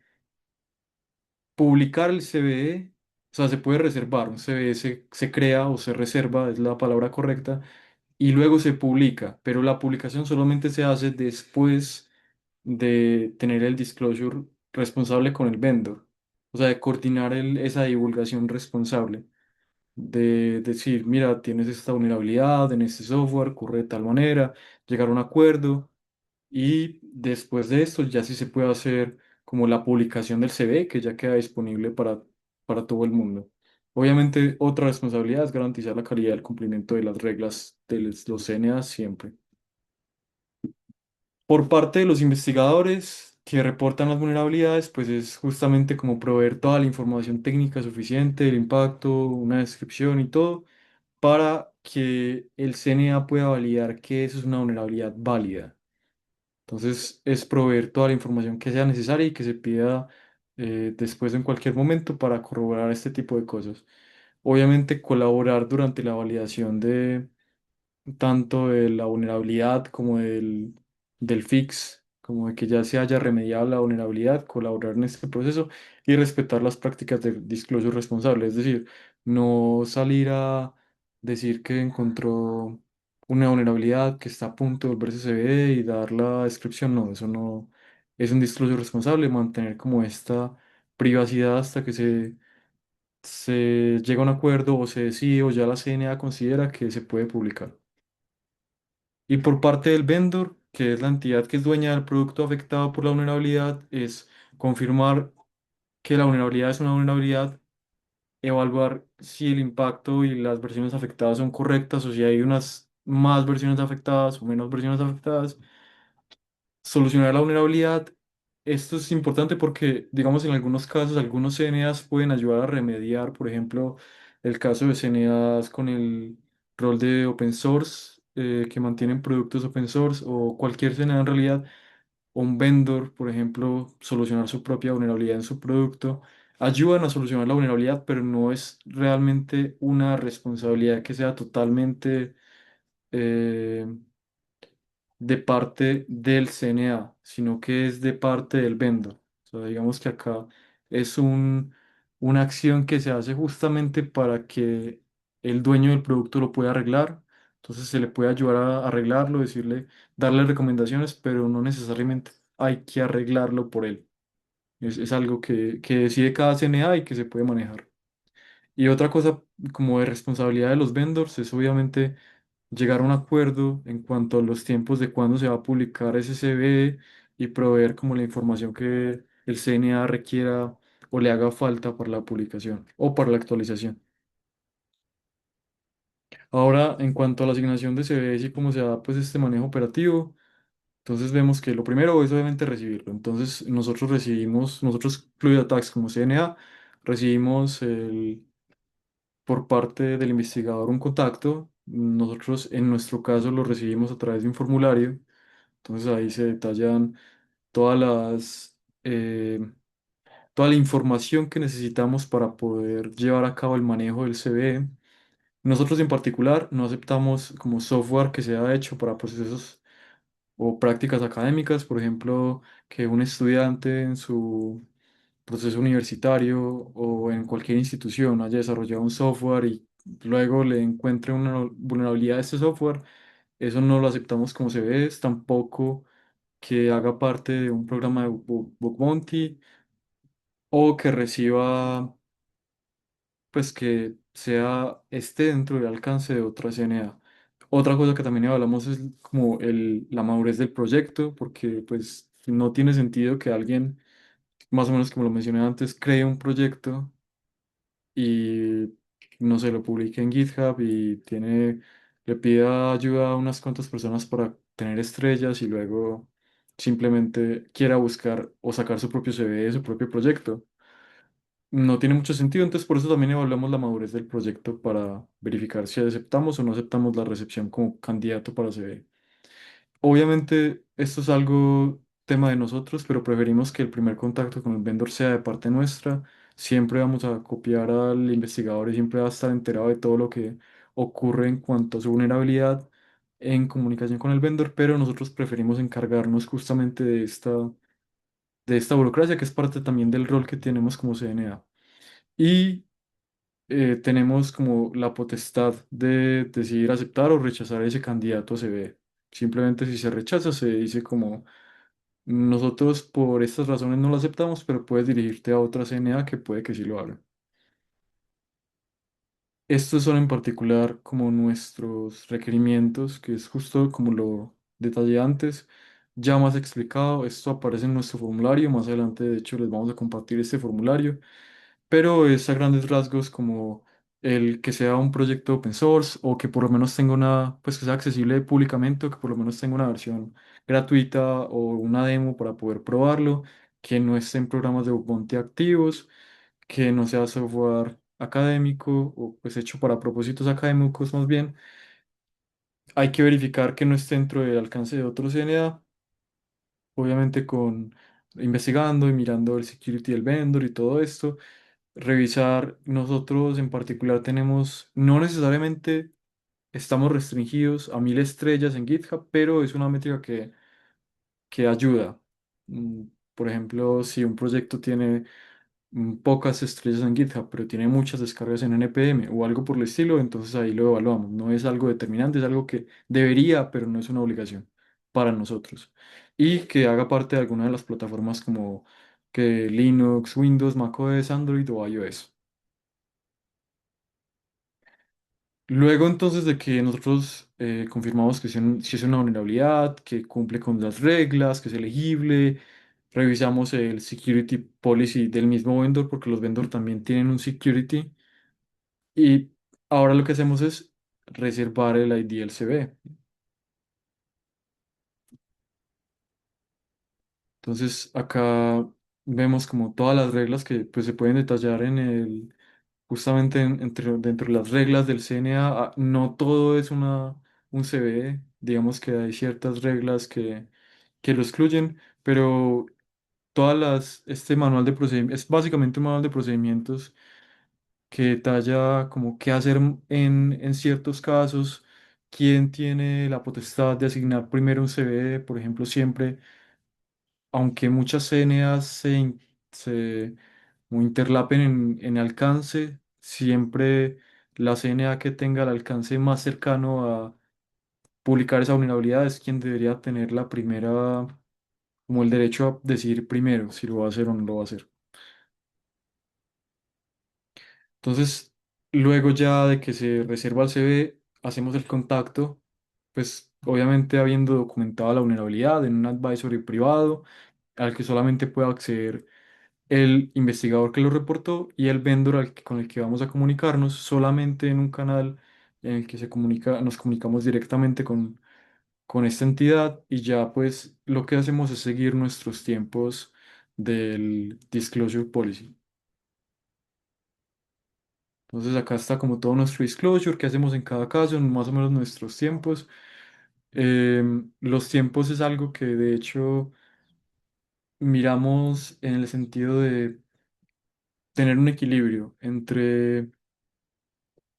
publicar el CVE, o sea, se puede reservar, un CVE se crea o se reserva, es la palabra correcta, y luego se publica, pero la publicación solamente se hace después de tener el disclosure responsable con el vendor, o sea, de coordinar esa divulgación responsable, de decir, mira, tienes esta vulnerabilidad en este software, ocurre de tal manera, llegar a un acuerdo y después de esto ya sí se puede hacer como la publicación del CV que ya queda disponible para todo el mundo. Obviamente, otra responsabilidad es garantizar la calidad del cumplimiento de las reglas de los CNA siempre. Por parte de los investigadores que reportan las vulnerabilidades, pues es justamente como proveer toda la información técnica suficiente, el impacto, una descripción y todo, para que el CNA pueda validar que eso es una vulnerabilidad válida. Entonces, es proveer toda la información que sea necesaria y que se pida después en cualquier momento para corroborar este tipo de cosas. Obviamente, colaborar durante la validación de tanto de la vulnerabilidad como del fix, como de que ya se haya remediado la vulnerabilidad, colaborar en este proceso y respetar las prácticas de disclosure responsable. Es decir, no salir a decir que encontró una vulnerabilidad que está a punto de volverse CVE y dar la descripción. No, eso no es un disclosure responsable, mantener como esta privacidad hasta que se llega a un acuerdo o se decide o ya la CNA considera que se puede publicar. Y por parte del vendor, que es la entidad que es dueña del producto afectado por la vulnerabilidad, es confirmar que la vulnerabilidad es una vulnerabilidad, evaluar si el impacto y las versiones afectadas son correctas o si hay unas más versiones afectadas o menos versiones afectadas, solucionar la vulnerabilidad. Esto es importante porque, digamos, en algunos casos, algunos CNAs pueden ayudar a remediar, por ejemplo, el caso de CNAs con el rol de open source, que mantienen productos open source, o cualquier CNA en realidad, o un vendor, por ejemplo, solucionar su propia vulnerabilidad en su producto, ayudan a solucionar la vulnerabilidad, pero no es realmente una responsabilidad que sea totalmente eh, de parte del CNA, sino que es de parte del vendor. O sea, digamos que acá es una acción que se hace justamente para que el dueño del producto lo pueda arreglar. Entonces se le puede ayudar a arreglarlo, decirle, darle recomendaciones, pero no necesariamente hay que arreglarlo por él. Es algo que decide cada CNA y que se puede manejar. Y otra cosa como de responsabilidad de los vendors es obviamente llegar a un acuerdo en cuanto a los tiempos de cuándo se va a publicar ese CVE y proveer como la información que el CNA requiera o le haga falta para la publicación o para la actualización. Ahora, en cuanto a la asignación de CVEs y cómo se da pues este manejo operativo, entonces vemos que lo primero es obviamente recibirlo. Entonces nosotros FluidAtax como CNA, recibimos por parte del investigador un contacto. Nosotros en nuestro caso lo recibimos a través de un formulario. Entonces ahí se detallan todas toda la información que necesitamos para poder llevar a cabo el manejo del CVE. Nosotros en particular no aceptamos como software que sea hecho para procesos o prácticas académicas, por ejemplo, que un estudiante en su proceso universitario o en cualquier institución haya desarrollado un software y luego le encuentre una vulnerabilidad a este software, eso no lo aceptamos como CVEs, tampoco que haga parte de un programa de bug bounty o que reciba, pues que esté dentro del alcance de otra CNA. Otra cosa que también hablamos es como la madurez del proyecto, porque pues no tiene sentido que alguien, más o menos como lo mencioné antes, cree un proyecto y no se lo publique en GitHub y le pida ayuda a unas cuantas personas para tener estrellas y luego simplemente quiera buscar o sacar su propio CV de su propio proyecto. No tiene mucho sentido, entonces por eso también evaluamos la madurez del proyecto para verificar si aceptamos o no aceptamos la recepción como candidato para CV. Obviamente, esto es algo tema de nosotros, pero preferimos que el primer contacto con el vendor sea de parte nuestra. Siempre vamos a copiar al investigador y siempre va a estar enterado de todo lo que ocurre en cuanto a su vulnerabilidad en comunicación con el vendor, pero nosotros preferimos encargarnos justamente de esta burocracia que es parte también del rol que tenemos como CNA. Y tenemos como la potestad de decidir aceptar o rechazar ese candidato a CV. Simplemente si se rechaza, se dice como nosotros por estas razones no lo aceptamos, pero puedes dirigirte a otra CNA que puede que sí lo haga. Estos son en particular como nuestros requerimientos, que es justo como lo detallé antes, ya más explicado. Esto aparece en nuestro formulario. Más adelante, de hecho, les vamos a compartir este formulario, pero es a grandes rasgos como el que sea un proyecto open source o que por lo menos tenga pues que sea accesible públicamente o que por lo menos tenga una versión gratuita o una demo para poder probarlo, que no estén programas de Ubuntu activos, que no sea software académico o pues hecho para propósitos académicos más bien. Hay que verificar que no esté dentro del alcance de otro CNA, obviamente investigando y mirando el security del vendor y todo esto revisar. Nosotros en particular no necesariamente estamos restringidos a 1000 estrellas en GitHub, pero es una métrica que ayuda. Mm, Por ejemplo, si un proyecto tiene pocas estrellas en GitHub, pero tiene muchas descargas en NPM o algo por el estilo, entonces ahí lo evaluamos. No es algo determinante, es algo que debería, pero no es una obligación para nosotros. Y que haga parte de alguna de las plataformas como que Linux, Windows, macOS, Android o iOS. Luego entonces de que nosotros confirmamos que si es una vulnerabilidad, que cumple con las reglas, que es elegible, revisamos el security policy del mismo vendor, porque los vendors también tienen un security, y ahora lo que hacemos es reservar el ID del CV. Entonces acá vemos como todas las reglas que pues, se pueden detallar justamente dentro de las reglas del CNA. No todo es un CVE, digamos que hay ciertas reglas que lo excluyen, pero este manual de procedimientos, es básicamente un manual de procedimientos que detalla como qué hacer en ciertos casos, quién tiene la potestad de asignar primero un CVE, por ejemplo, siempre, aunque muchas CNAs se como interlapen en alcance, siempre la CNA que tenga el alcance más cercano a publicar esa vulnerabilidad es quien debería tener la primera, como el derecho a decidir primero si lo va a hacer o no lo va a hacer. Entonces, luego ya de que se reserva el CV, hacemos el contacto, pues obviamente habiendo documentado la vulnerabilidad en un advisory privado al que solamente puede acceder el investigador que lo reportó y el vendor con el que vamos a comunicarnos solamente en un canal en el que nos comunicamos directamente con esta entidad y ya pues lo que hacemos es seguir nuestros tiempos del Disclosure Policy. Entonces acá está como todo nuestro disclosure, qué hacemos en cada caso, más o menos nuestros tiempos. Los tiempos es algo que de hecho miramos en el sentido de tener un equilibrio entre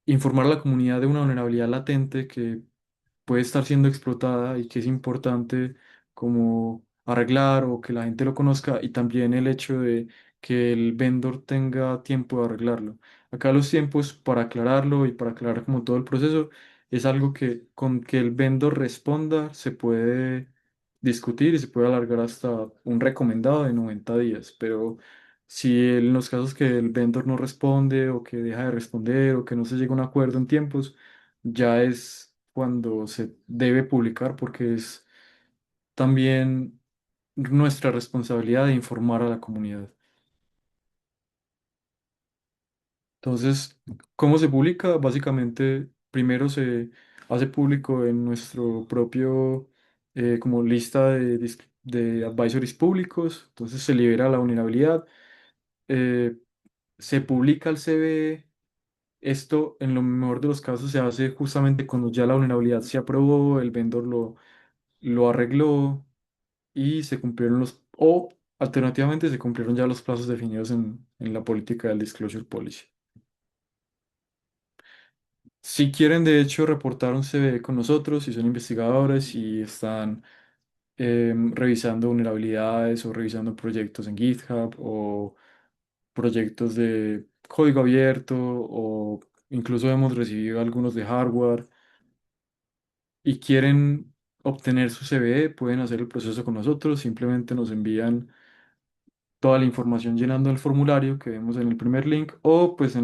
informar a la comunidad de una vulnerabilidad latente que puede estar siendo explotada y que es importante como arreglar o que la gente lo conozca y también el hecho de que el vendor tenga tiempo de arreglarlo. Acá los tiempos para aclararlo y para aclarar como todo el proceso es algo que con que el vendor responda se puede discutir y se puede alargar hasta un recomendado de 90 días, pero si en los casos que el vendor no responde o que deja de responder o que no se llega a un acuerdo en tiempos, ya es cuando se debe publicar porque es también nuestra responsabilidad de informar a la comunidad. Entonces, ¿cómo se publica? Básicamente, primero se hace público en nuestro propio como lista de advisories públicos, entonces se libera la vulnerabilidad, eh, se publica el CVE. Esto, en lo mejor de los casos, se hace justamente cuando ya la vulnerabilidad se aprobó, el vendor lo arregló y se cumplieron o alternativamente se cumplieron ya los plazos definidos en la política del Disclosure Policy. Si quieren, de hecho, reportar un CVE con nosotros, si son investigadores y están revisando vulnerabilidades o revisando proyectos en GitHub o proyectos de código abierto o incluso hemos recibido algunos de hardware y quieren obtener su CVE, pueden hacer el proceso con nosotros, simplemente nos envían toda la información llenando el formulario que vemos en el primer link o pues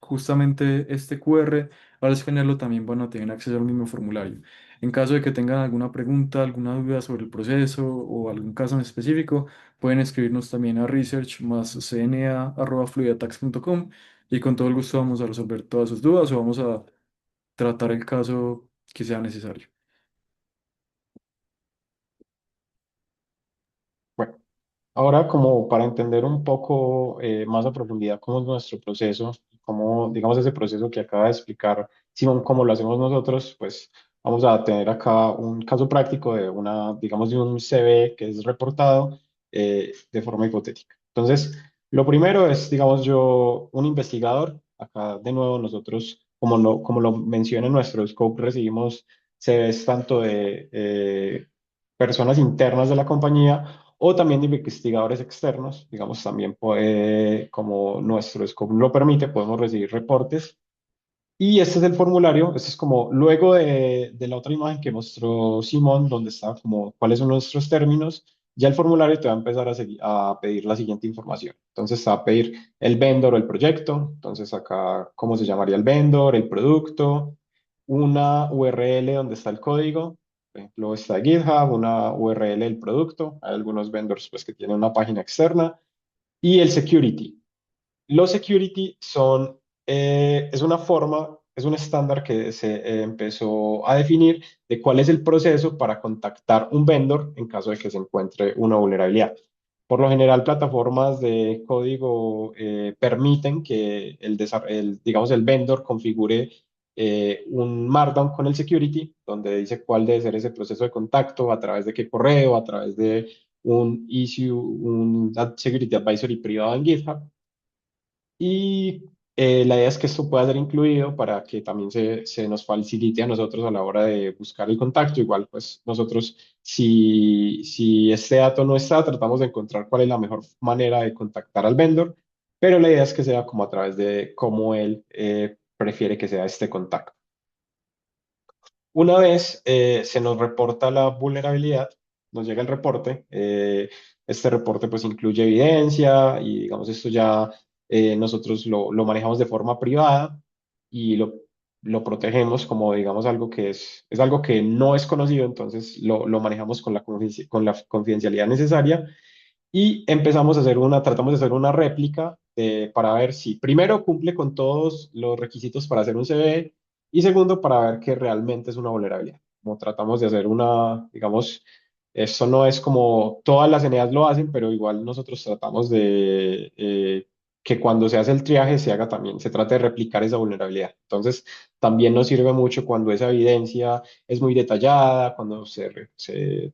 justamente este QR, al escanearlo también van a tener acceso al mismo formulario. En caso de que tengan alguna pregunta, alguna duda sobre el proceso o algún caso en específico, pueden escribirnos también a research más cna@fluidatax.com y con todo el gusto vamos a resolver todas sus dudas o vamos a tratar el caso que sea necesario. Bueno, ahora como para entender un poco más a profundidad cómo es nuestro proceso, cómo, digamos, ese proceso que acaba de explicar Simón, cómo lo hacemos nosotros, pues vamos a tener acá un caso práctico de una, digamos, de un CV que es reportado de forma hipotética. Entonces, lo primero es, digamos, yo, un investigador, acá de nuevo nosotros, como lo menciona en nuestro scope, recibimos CVs tanto de personas internas de la compañía o también de investigadores externos, digamos, también puede, como nuestro scope lo permite, podemos recibir reportes. Y este es el formulario, este es como luego de la otra imagen que mostró Simón, donde está como cuáles son nuestros términos, ya el formulario te va a empezar a pedir la siguiente información. Entonces te va a pedir el vendor o el proyecto, entonces acá cómo se llamaría el vendor, el producto, una URL donde está el código, por ejemplo está GitHub, una URL del producto, hay algunos vendors pues que tienen una página externa, y el security. Los security son, es una forma, es un estándar que se empezó a definir de cuál es el proceso para contactar un vendor en caso de que se encuentre una vulnerabilidad. Por lo general, plataformas de código permiten que digamos, el vendor configure un Markdown con el security, donde dice cuál debe ser ese proceso de contacto, a través de qué correo, a través de un issue, un Security Advisory privado en GitHub. Y la idea es que esto pueda ser incluido para que también se nos facilite a nosotros a la hora de buscar el contacto. Igual, pues nosotros, si este dato no está, tratamos de encontrar cuál es la mejor manera de contactar al vendor, pero la idea es que sea como a través de cómo él prefiere que sea este contacto. Una vez se nos reporta la vulnerabilidad, nos llega el reporte, este reporte pues incluye evidencia y digamos esto ya nosotros lo manejamos de forma privada y lo protegemos como digamos algo que es algo que no es conocido, entonces lo manejamos con con la confidencialidad necesaria y empezamos a hacer tratamos de hacer una réplica para ver si primero cumple con todos los requisitos para hacer un CVE y segundo para ver que realmente es una vulnerabilidad. Como tratamos de hacer digamos, esto no es como todas las ENEAs lo hacen, pero igual nosotros tratamos de que cuando se hace el triaje se haga también, se trate de replicar esa vulnerabilidad. Entonces, también nos sirve mucho cuando esa evidencia es muy detallada, cuando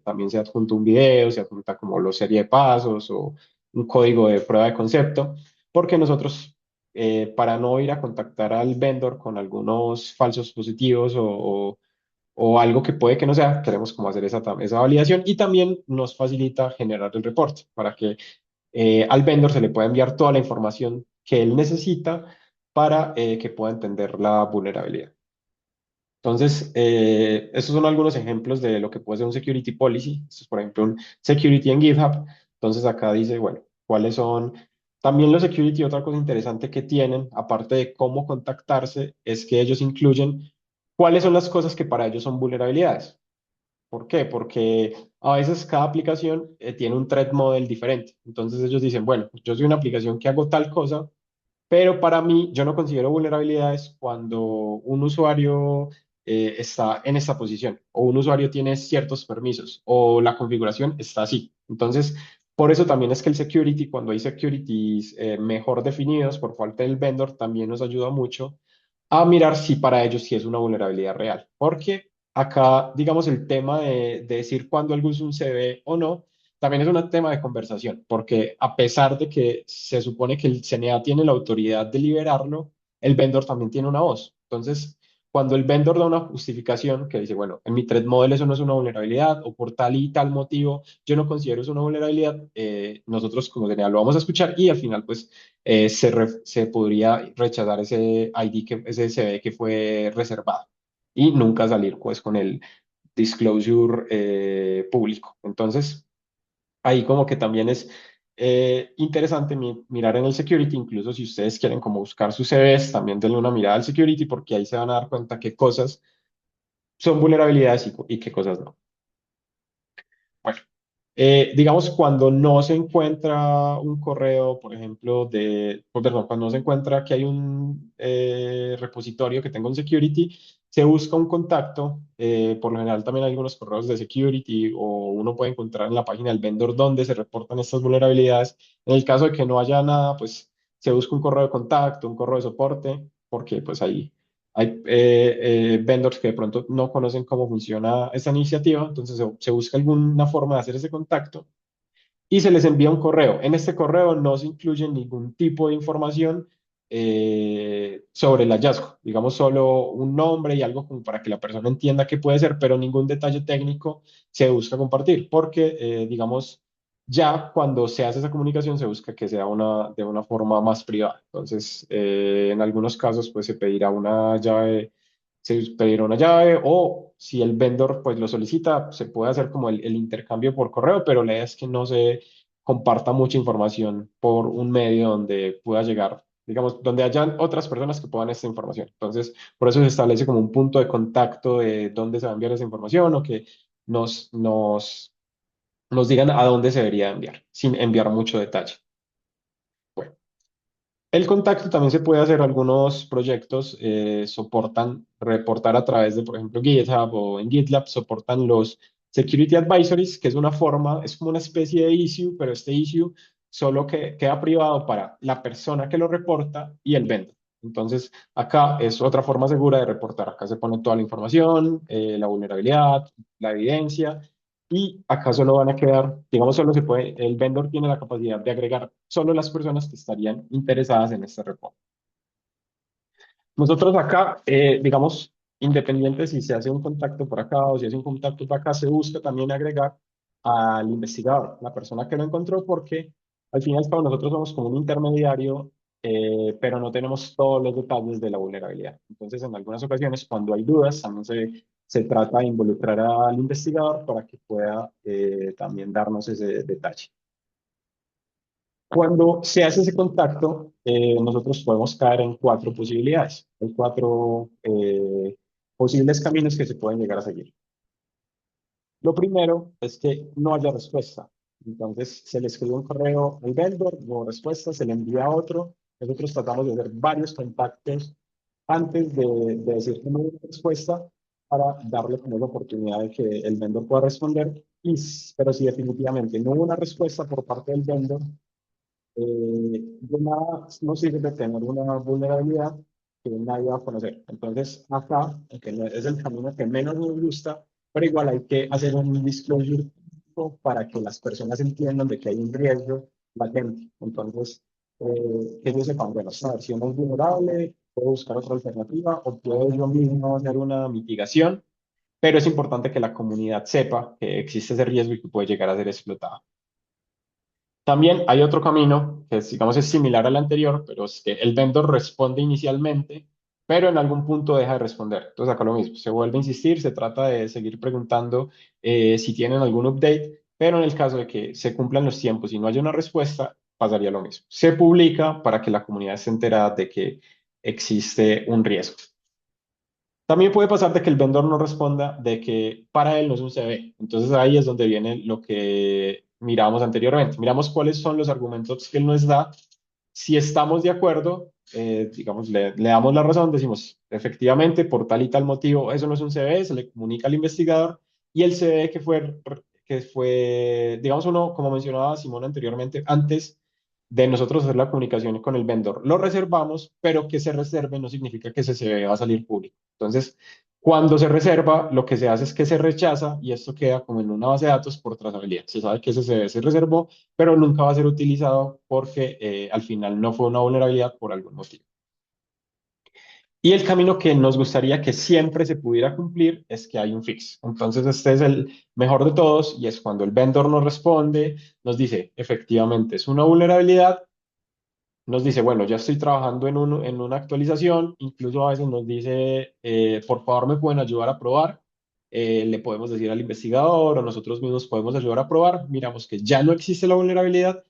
también se adjunta un video, se adjunta como la serie de pasos o un código de prueba de concepto, porque nosotros, para no ir a contactar al vendor con algunos falsos positivos o algo que puede que no sea, queremos como hacer esa validación y también nos facilita generar el reporte para que al vendor se le pueda enviar toda la información que él necesita para que pueda entender la vulnerabilidad. Entonces, estos son algunos ejemplos de lo que puede ser un security policy. Esto es, por ejemplo, un security en GitHub. Entonces, acá dice, bueno, cuáles son también los security. Otra cosa interesante que tienen, aparte de cómo contactarse, es que ellos incluyen cuáles son las cosas que para ellos son vulnerabilidades. ¿Por qué? Porque a veces cada aplicación tiene un threat model diferente. Entonces, ellos dicen, bueno, yo soy una aplicación que hago tal cosa, pero para mí, yo no considero vulnerabilidades cuando un usuario está en esta posición o un usuario tiene ciertos permisos o la configuración está así. Entonces, por eso también es que el security, cuando hay securities mejor definidos por parte del vendor, también nos ayuda mucho a mirar si para ellos sí es una vulnerabilidad real. Porque acá, digamos, el tema de decir cuándo algo es un CVE o no también es un tema de conversación, porque a pesar de que se supone que el CNA tiene la autoridad de liberarlo, el vendor también tiene una voz. Entonces, cuando el vendor da una justificación que dice, bueno, en mi threat model eso no es una vulnerabilidad o por tal y tal motivo yo no considero eso una vulnerabilidad, nosotros como CNA lo vamos a escuchar y al final pues se podría rechazar ese ID, ese CV que fue reservado y nunca salir pues con el disclosure público. Entonces, ahí como que también es interesante mirar en el security, incluso si ustedes quieren como buscar sus CVs, también denle una mirada al security porque ahí se van a dar cuenta qué cosas son vulnerabilidades y qué cosas no. Bueno, digamos, cuando no se encuentra un correo, por ejemplo, perdón, cuando no se encuentra que hay un repositorio que tenga un security, se busca un contacto. Por lo general, también hay algunos correos de security o uno puede encontrar en la página del vendor donde se reportan estas vulnerabilidades. En el caso de que no haya nada, pues se busca un correo de contacto, un correo de soporte, porque pues ahí hay vendors que de pronto no conocen cómo funciona esta iniciativa, entonces se busca alguna forma de hacer ese contacto y se les envía un correo. En este correo no se incluye ningún tipo de información sobre el hallazgo, digamos solo un nombre y algo como para que la persona entienda qué puede ser, pero ningún detalle técnico se busca compartir, porque digamos ya cuando se hace esa comunicación se busca que sea de una forma más privada. Entonces, en algunos casos pues se pedirá una llave o si el vendor pues lo solicita, se puede hacer como el intercambio por correo, pero la idea es que no se comparta mucha información por un medio donde pueda llegar, digamos, donde hayan otras personas que puedan esta información. Entonces, por eso se establece como un punto de contacto de dónde se va a enviar esa información o que nos, nos, nos digan a dónde se debería enviar, sin enviar mucho detalle. Bueno. El contacto también se puede hacer, algunos proyectos soportan reportar a través de, por ejemplo, GitHub o en GitLab, soportan los Security Advisories, que es una forma, es como una especie de issue, pero este issue solo que queda privado para la persona que lo reporta y el vendor. Entonces, acá es otra forma segura de reportar. Acá se pone toda la información, la vulnerabilidad, la evidencia, y acá solo van a quedar, digamos, solo se puede, el vendor tiene la capacidad de agregar solo las personas que estarían interesadas en este reporte. Nosotros acá, digamos, independiente si se hace un contacto por acá o si hace un contacto por acá, se busca también agregar al investigador, la persona que lo encontró, porque al final nosotros somos como un intermediario, pero no tenemos todos los detalles de la vulnerabilidad. Entonces, en algunas ocasiones, cuando hay dudas, también se trata de involucrar al investigador para que pueda también darnos ese detalle. Cuando se hace ese contacto, nosotros podemos caer en cuatro posibilidades. Hay cuatro posibles caminos que se pueden llegar a seguir. Lo primero es que no haya respuesta. Entonces, se le escribe un correo al vendor, no respuesta, se le envía a otro. Nosotros tratamos de hacer varios contactos antes de decir que no hay respuesta para darle como la oportunidad de que el vendor pueda responder. Pero si definitivamente no hubo una respuesta por parte del vendor, de nada nos sirve tener una vulnerabilidad que nadie va a conocer. Entonces, acá, que es el camino que menos nos gusta, pero igual hay que hacer un disclosure para que las personas entiendan de que hay un riesgo latente. Entonces, que ellos sepan, bueno, esta versión es vulnerable, puedo buscar otra alternativa o puedo yo mismo hacer una mitigación, pero es importante que la comunidad sepa que existe ese riesgo y que puede llegar a ser explotado. También hay otro camino que, digamos, es similar al anterior, pero es que el vendor responde inicialmente, pero en algún punto deja de responder. Entonces, acá lo mismo, se vuelve a insistir, se trata de seguir preguntando si tienen algún update, pero en el caso de que se cumplan los tiempos y no haya una respuesta, pasaría lo mismo. Se publica para que la comunidad esté enterada de que existe un riesgo. También puede pasar de que el vendor no responda, de que para él no es un CV. Entonces ahí es donde viene lo que miramos anteriormente. Miramos cuáles son los argumentos que él nos da. Si estamos de acuerdo, digamos, le damos la razón, decimos, efectivamente, por tal y tal motivo, eso no es un CV, se le comunica al investigador y el CV que fue, digamos, uno, como mencionaba Simón anteriormente, antes de nosotros hacer la comunicación con el vendor, lo reservamos, pero que se reserve no significa que ese CV va a salir público. Entonces, cuando se reserva, lo que se hace es que se rechaza y esto queda como en una base de datos por trazabilidad. Se sabe que ese CV se reservó, pero nunca va a ser utilizado porque al final no fue una vulnerabilidad por algún motivo. Y el camino que nos gustaría que siempre se pudiera cumplir es que hay un fix. Entonces, este es el mejor de todos y es cuando el vendor nos responde, nos dice, efectivamente, es una vulnerabilidad, nos dice, bueno, ya estoy trabajando en una actualización, incluso a veces nos dice, por favor, me pueden ayudar a probar. Le podemos decir al investigador o nosotros mismos podemos ayudar a probar, miramos que ya no existe la vulnerabilidad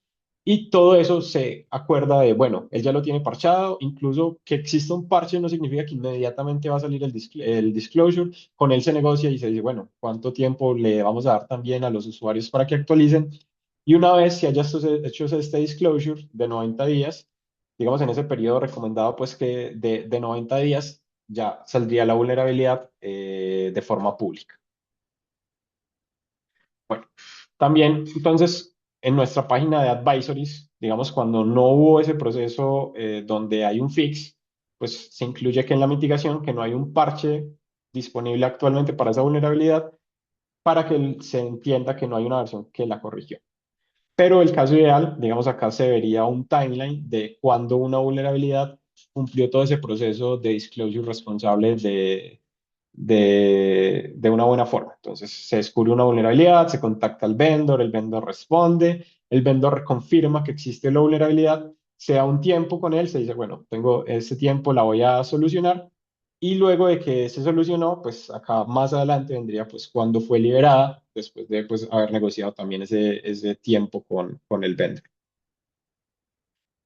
y todo eso se acuerda de, bueno, él ya lo tiene parchado, incluso que exista un parche no significa que inmediatamente va a salir el disclosure, con él se negocia y se dice, bueno, ¿cuánto tiempo le vamos a dar también a los usuarios para que actualicen? Y una vez se haya hecho este disclosure de 90 días, digamos en ese periodo recomendado, pues que de 90 días ya saldría la vulnerabilidad de forma pública. Bueno, también entonces en nuestra página de advisories, digamos cuando no hubo ese proceso donde hay un fix, pues se incluye que en la mitigación que no hay un parche disponible actualmente para esa vulnerabilidad para que se entienda que no hay una versión que la corrigió. Pero el caso ideal, digamos acá se vería un timeline de cuando una vulnerabilidad cumplió todo ese proceso de disclosure responsable de una buena forma. Entonces se descubre una vulnerabilidad, se contacta al vendor, el vendor responde, el vendor confirma que existe la vulnerabilidad, se da un tiempo con él, se dice, bueno, tengo ese tiempo, la voy a solucionar. Y luego de que se solucionó, pues acá más adelante vendría pues cuando fue liberada, después de pues haber negociado también ese tiempo con el vendor.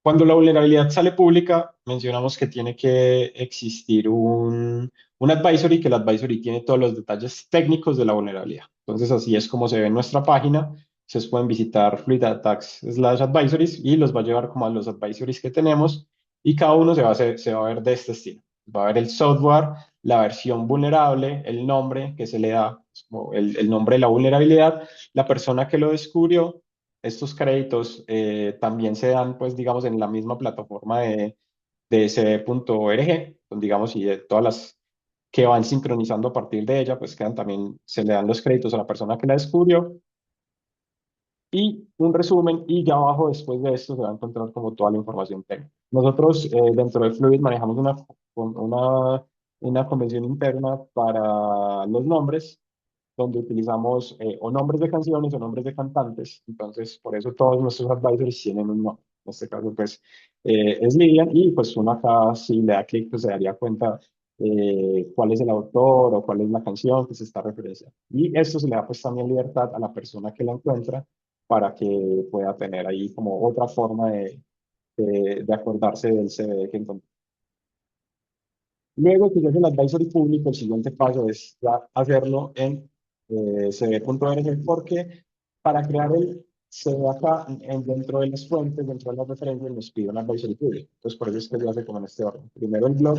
Cuando la vulnerabilidad sale pública, mencionamos que tiene que existir un advisory, que el advisory tiene todos los detalles técnicos de la vulnerabilidad. Entonces, así es como se ve en nuestra página. Ustedes pueden visitar fluidattacks/advisories y los va a llevar como a los advisories que tenemos y cada uno se va a ver de este estilo. Va a ver el software, la versión vulnerable, el nombre que se le da, como el nombre de la vulnerabilidad, la persona que lo descubrió. Estos créditos también se dan, pues, digamos, en la misma plataforma de cv.org, donde, digamos, y de todas que van sincronizando a partir de ella, pues quedan también, se le dan los créditos a la persona que la descubrió y un resumen, y ya abajo después de esto se va a encontrar como toda la información técnica. Nosotros dentro de Fluid manejamos una convención interna para los nombres, donde utilizamos o nombres de canciones o nombres de cantantes. Entonces, por eso todos nuestros advisors tienen un nombre. En este caso, pues, es Lilian, y pues uno acá, si le da clic, pues se daría cuenta cuál es el autor o cuál es la canción que se está referenciando. Y esto se le da pues también libertad a la persona que la encuentra para que pueda tener ahí como otra forma de acordarse del CD que encontró. Luego que ya es el advisory público, el siguiente paso es ya hacerlo en cd.org, porque para crear el CD acá dentro de las fuentes, dentro de las referencias, nos pide un advisory público. Entonces, por eso es que se hace como en este orden. Primero el blog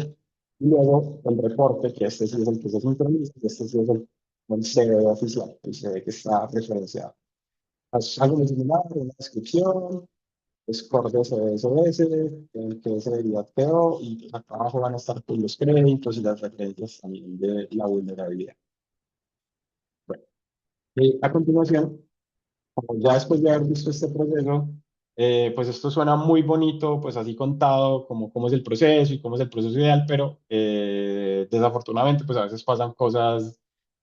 y luego el reporte, que este sí es el que se sincroniza, y este sí es el CD oficial, el CD que está referenciado. Haz algo muy similar, una descripción, score de SOS, que sería TO, y acá abajo van a estar pues, los créditos y las referencias también de la vulnerabilidad. Bueno, y a continuación, como ya después de haber visto este proceso, pues esto suena muy bonito, pues así contado, como cómo es el proceso y cómo es el proceso ideal, pero desafortunadamente pues a veces pasan cosas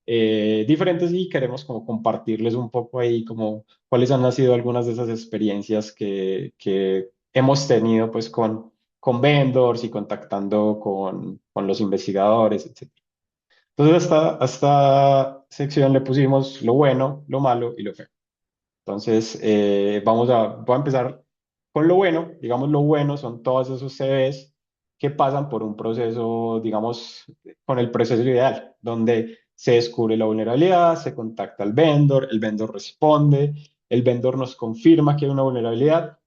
diferentes y queremos como compartirles un poco ahí como cuáles han sido algunas de esas experiencias que hemos tenido pues con vendors y contactando con los investigadores, etc. Entonces a esta sección le pusimos lo bueno, lo malo y lo feo. Entonces, voy a empezar con lo bueno. Digamos, lo bueno son todos esos CVs que pasan por un proceso, digamos, con el proceso ideal, donde se descubre la vulnerabilidad, se contacta al vendor, el vendor responde, el vendor nos confirma que hay una vulnerabilidad.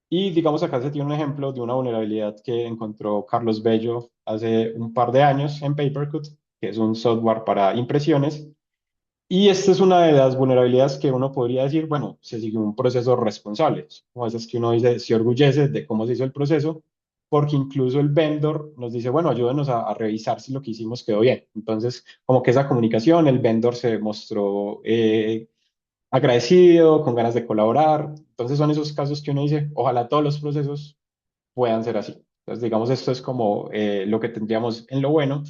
Y digamos, acá se tiene un ejemplo de una vulnerabilidad que encontró Carlos Bello hace un par de años en Papercut, que es un software para impresiones, y esta es una de las vulnerabilidades que uno podría decir, bueno, se siguió un proceso responsable, como esas que uno dice, se orgullece de cómo se hizo el proceso, porque incluso el vendor nos dice, bueno, ayúdenos a revisar si lo que hicimos quedó bien. Entonces, como que esa comunicación, el vendor se mostró agradecido, con ganas de colaborar. Entonces, son esos casos que uno dice, ojalá todos los procesos puedan ser así. Entonces, digamos, esto es como lo que tendríamos en lo bueno.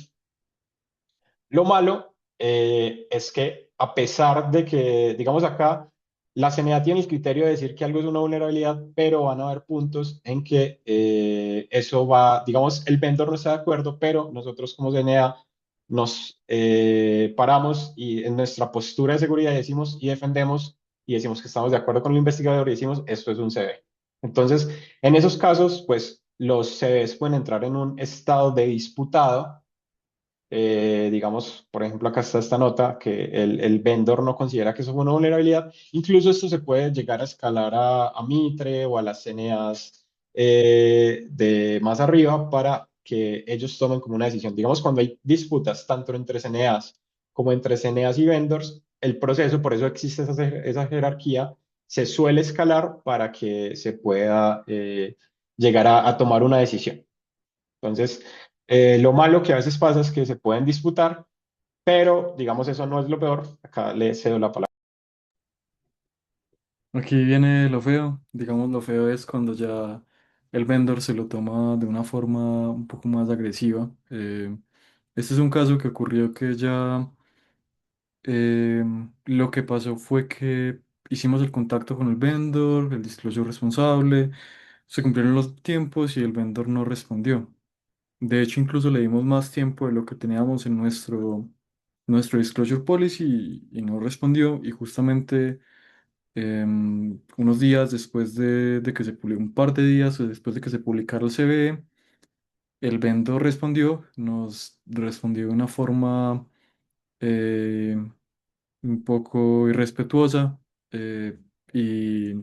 Lo malo es que a pesar de que, digamos acá, la CNA tiene el criterio de decir que algo es una vulnerabilidad, pero van a haber puntos en que eso va, digamos, el vendor no está de acuerdo, pero nosotros como CNA nos paramos y en nuestra postura de seguridad decimos y defendemos y decimos que estamos de acuerdo con el investigador y decimos esto es un CB. Entonces, en esos casos, pues los CVs pueden entrar en un estado de disputado. Digamos, por ejemplo, acá está esta nota que el vendor no considera que eso fue una vulnerabilidad. Incluso esto se puede llegar a escalar a Mitre o a las CNAs de más arriba para que ellos tomen como una decisión. Digamos, cuando hay disputas tanto entre CNAs como entre CNAs y vendors, el proceso, por eso existe esa jerarquía, se suele escalar para que se pueda llegar a tomar una decisión. Entonces, lo malo que a veces pasa es que se pueden disputar, pero digamos eso no es lo peor. Acá le cedo la palabra. Aquí viene lo feo. Digamos, lo feo es cuando ya el vendor se lo toma de una forma un poco más agresiva. Este es un caso que ocurrió que ya lo que pasó fue que hicimos el contacto con el vendor, el disclosure responsable, se cumplieron los tiempos y el vendor no respondió. De hecho, incluso le dimos más tiempo de lo que teníamos en nuestro disclosure policy y no respondió. Y justamente unos días después de que se publicó, un par de días después de que se publicara el CVE, el vendor respondió, nos respondió de una forma eh, un poco irrespetuosa y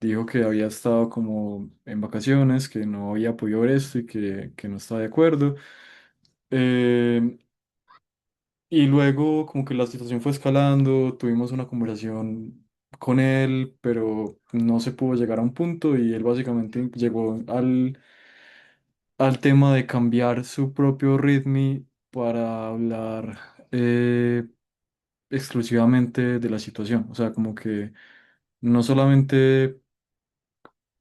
dijo que había estado como en vacaciones, que no había podido ver esto y que no estaba de acuerdo. Eh, y luego como que la situación fue escalando, tuvimos una conversación con él, pero no se pudo llegar a un punto y él básicamente llegó al tema de cambiar su propio README para hablar exclusivamente de la situación. O sea, como que no solamente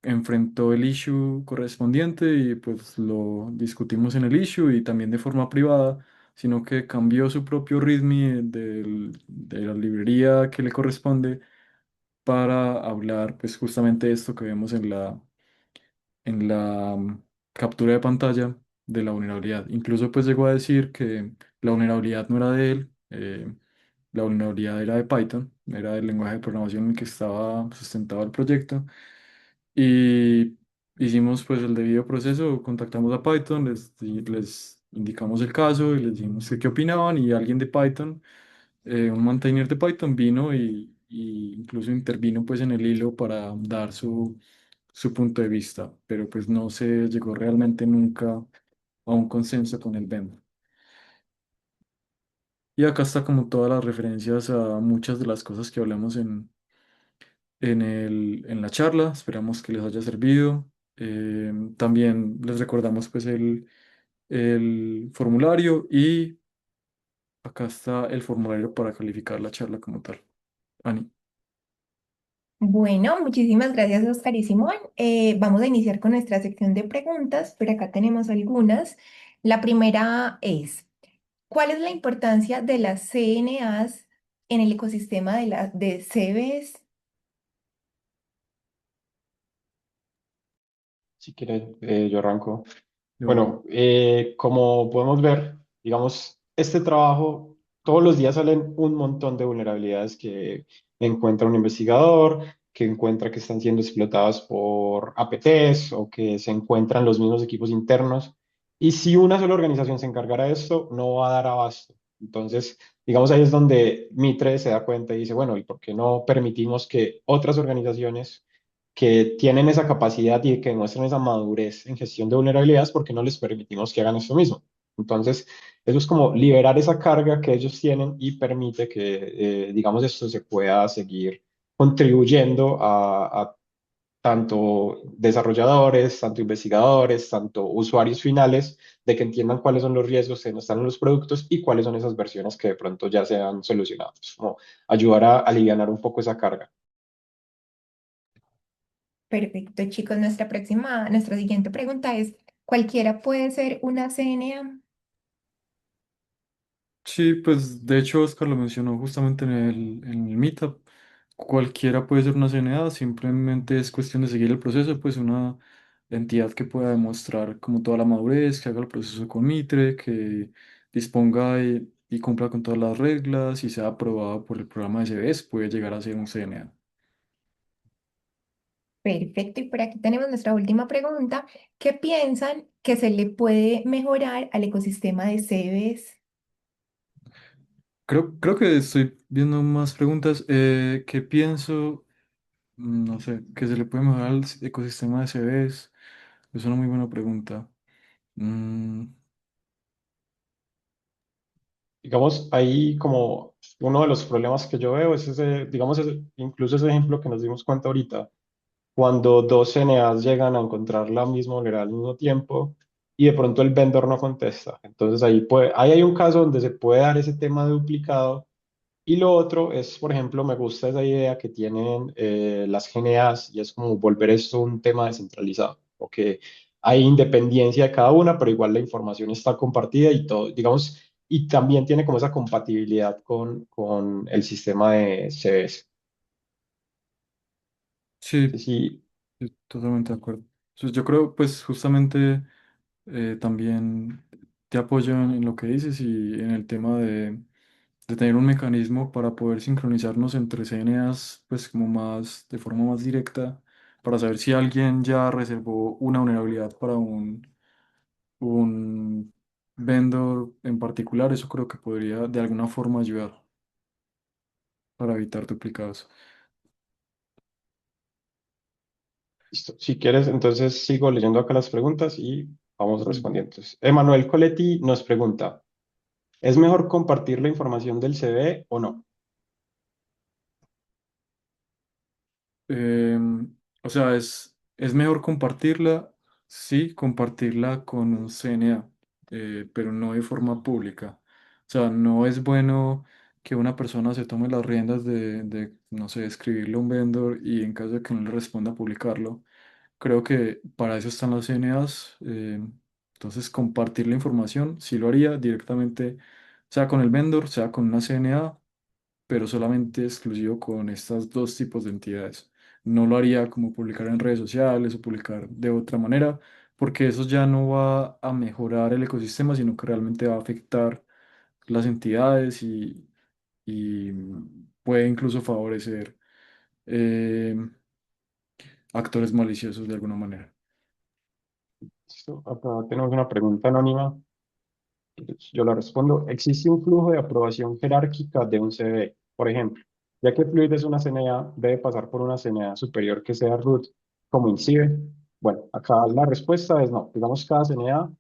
enfrentó el issue correspondiente y pues lo discutimos en el issue y también de forma privada, sino que cambió su propio README de la librería que le corresponde para hablar pues justamente de esto que vemos en la captura de pantalla de la vulnerabilidad. Incluso pues llegó a decir que la vulnerabilidad no era de él, la vulnerabilidad era de Python, era del lenguaje de programación en el que estaba sustentado el proyecto. Y hicimos pues el debido proceso, contactamos a Python, les indicamos el caso y les dijimos que qué opinaban y alguien de Python, un maintainer de Python vino y incluso intervino pues en el hilo para dar su punto de vista, pero pues no se llegó realmente nunca a un consenso con el vendor. Y acá está como todas las referencias a muchas de las cosas que hablamos en la charla. Esperamos que les haya servido. También les recordamos pues el formulario y acá está el formulario para calificar la charla como tal. Ani. Bueno, muchísimas gracias, Oscar y Simón. Vamos a iniciar con nuestra sección de preguntas, pero acá tenemos algunas. La primera es, ¿cuál es la importancia de las CNAs en el ecosistema de CVS? Si quieres, yo arranco. Yo, Bueno, como podemos ver, digamos, este trabajo, todos los días salen un montón de vulnerabilidades que encuentra un investigador, que encuentra que están siendo explotadas por APTs o que se encuentran los mismos equipos internos. Y si una sola organización se encargara de esto, no va a dar abasto. Entonces, digamos, ahí es donde Mitre se da cuenta y dice, bueno, ¿y por qué no permitimos que otras organizaciones que tienen esa capacidad y que demuestran esa madurez en gestión de vulnerabilidades, porque no les permitimos que hagan esto mismo? Entonces, eso es como liberar esa carga que ellos tienen y permite que, digamos, esto se pueda seguir contribuyendo a tanto desarrolladores, tanto investigadores, tanto usuarios finales, de que entiendan cuáles son los riesgos que no están en los productos y cuáles son esas versiones que de pronto ya se han solucionado. Es como ayudar a aliviar un poco esa carga. Perfecto, chicos. Nuestra siguiente pregunta es, ¿cualquiera puede ser una CNA? sí, pues de hecho Oscar lo mencionó justamente en el Meetup. Cualquiera puede ser una CNA, simplemente es cuestión de seguir el proceso, pues una entidad que pueda demostrar como toda la madurez, que haga el proceso con Mitre, que disponga y cumpla con todas las reglas y sea aprobada por el programa de CBS, puede llegar a ser un CNA. Perfecto. Y por aquí tenemos nuestra última pregunta. ¿Qué piensan que se le puede mejorar al ecosistema de CVS? Creo que estoy viendo más preguntas. ¿Qué pienso? No sé, que se le puede mejorar al ecosistema de CVS. Es una muy buena pregunta. Mm, Digamos, ahí como uno de los problemas que yo veo es ese, digamos, incluso ese ejemplo que nos dimos cuenta ahorita, cuando dos CNAs llegan a encontrar la misma vulnerabilidad al mismo tiempo y de pronto el vendor no contesta. Entonces ahí hay un caso donde se puede dar ese tema de duplicado. Y lo otro es, por ejemplo, me gusta esa idea que tienen las GNAs y es como volver esto un tema descentralizado, o que hay independencia de cada una, pero igual la información está compartida y todo, digamos, y también tiene como esa compatibilidad con el sistema de CBS. Sí, sí, sí, sí, totalmente de acuerdo. Entonces, yo creo, pues, justamente también te apoyo en lo que dices y en el tema de tener un mecanismo para poder sincronizarnos entre CNAs, pues, como más, de forma más directa, para saber si alguien ya reservó una vulnerabilidad para un vendor en particular. Eso creo que podría de alguna forma ayudar para evitar duplicados. listo. Si quieres, entonces sigo leyendo acá las preguntas y vamos Ujú. respondiendo. Emanuel Coletti nos pregunta, ¿es mejor compartir la información del CV o no? O sea, es mejor compartirla, sí, compartirla con un CNA. pero no de forma pública. O sea, no es bueno que una persona se tome las riendas no sé, escribirle a un vendor y en caso de que no le responda, publicarlo. Creo que para eso están las CNAs. Entonces, compartir la información, sí lo haría directamente, sea con el vendor, sea con una CNA, pero solamente exclusivo con estos dos tipos de entidades. No lo haría como publicar en redes sociales o publicar de otra manera, porque eso ya no va a mejorar el ecosistema, sino que realmente va a afectar las entidades y puede incluso favorecer eh, actores maliciosos de alguna manera. Listo. Acá tenemos una pregunta anónima. Yo la respondo. ¿Existe un flujo de aprobación jerárquica de un CVE? Por ejemplo, ya que Fluid es una CNA, debe pasar por una CNA superior que sea root, como INCIBE. Bueno, acá la respuesta es no. Digamos, cada CNA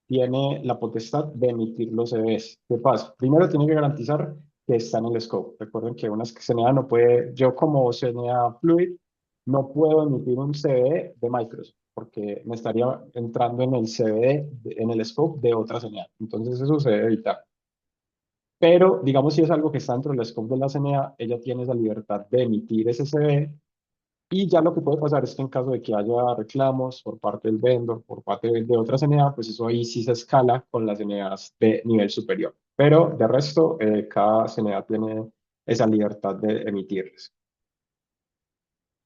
tiene la potestad de emitir los CVEs. ¿Qué pasa? Primero tiene que garantizar que está en el scope. Recuerden que una CNA no puede, yo como CNA Fluid, no puedo emitir un CVE de Microsoft porque me estaría entrando en el CVE, en el scope de otra señal. Entonces eso se debe evitar. Pero, digamos, si es algo que está dentro del scope de la CNA, ella tiene esa libertad de emitir ese CVE y ya lo que puede pasar es que en caso de que haya reclamos por parte del vendor, por parte de otra CNA, pues eso ahí sí se escala con las CNAs de nivel superior. Pero de resto, cada CNA tiene esa libertad de emitirles.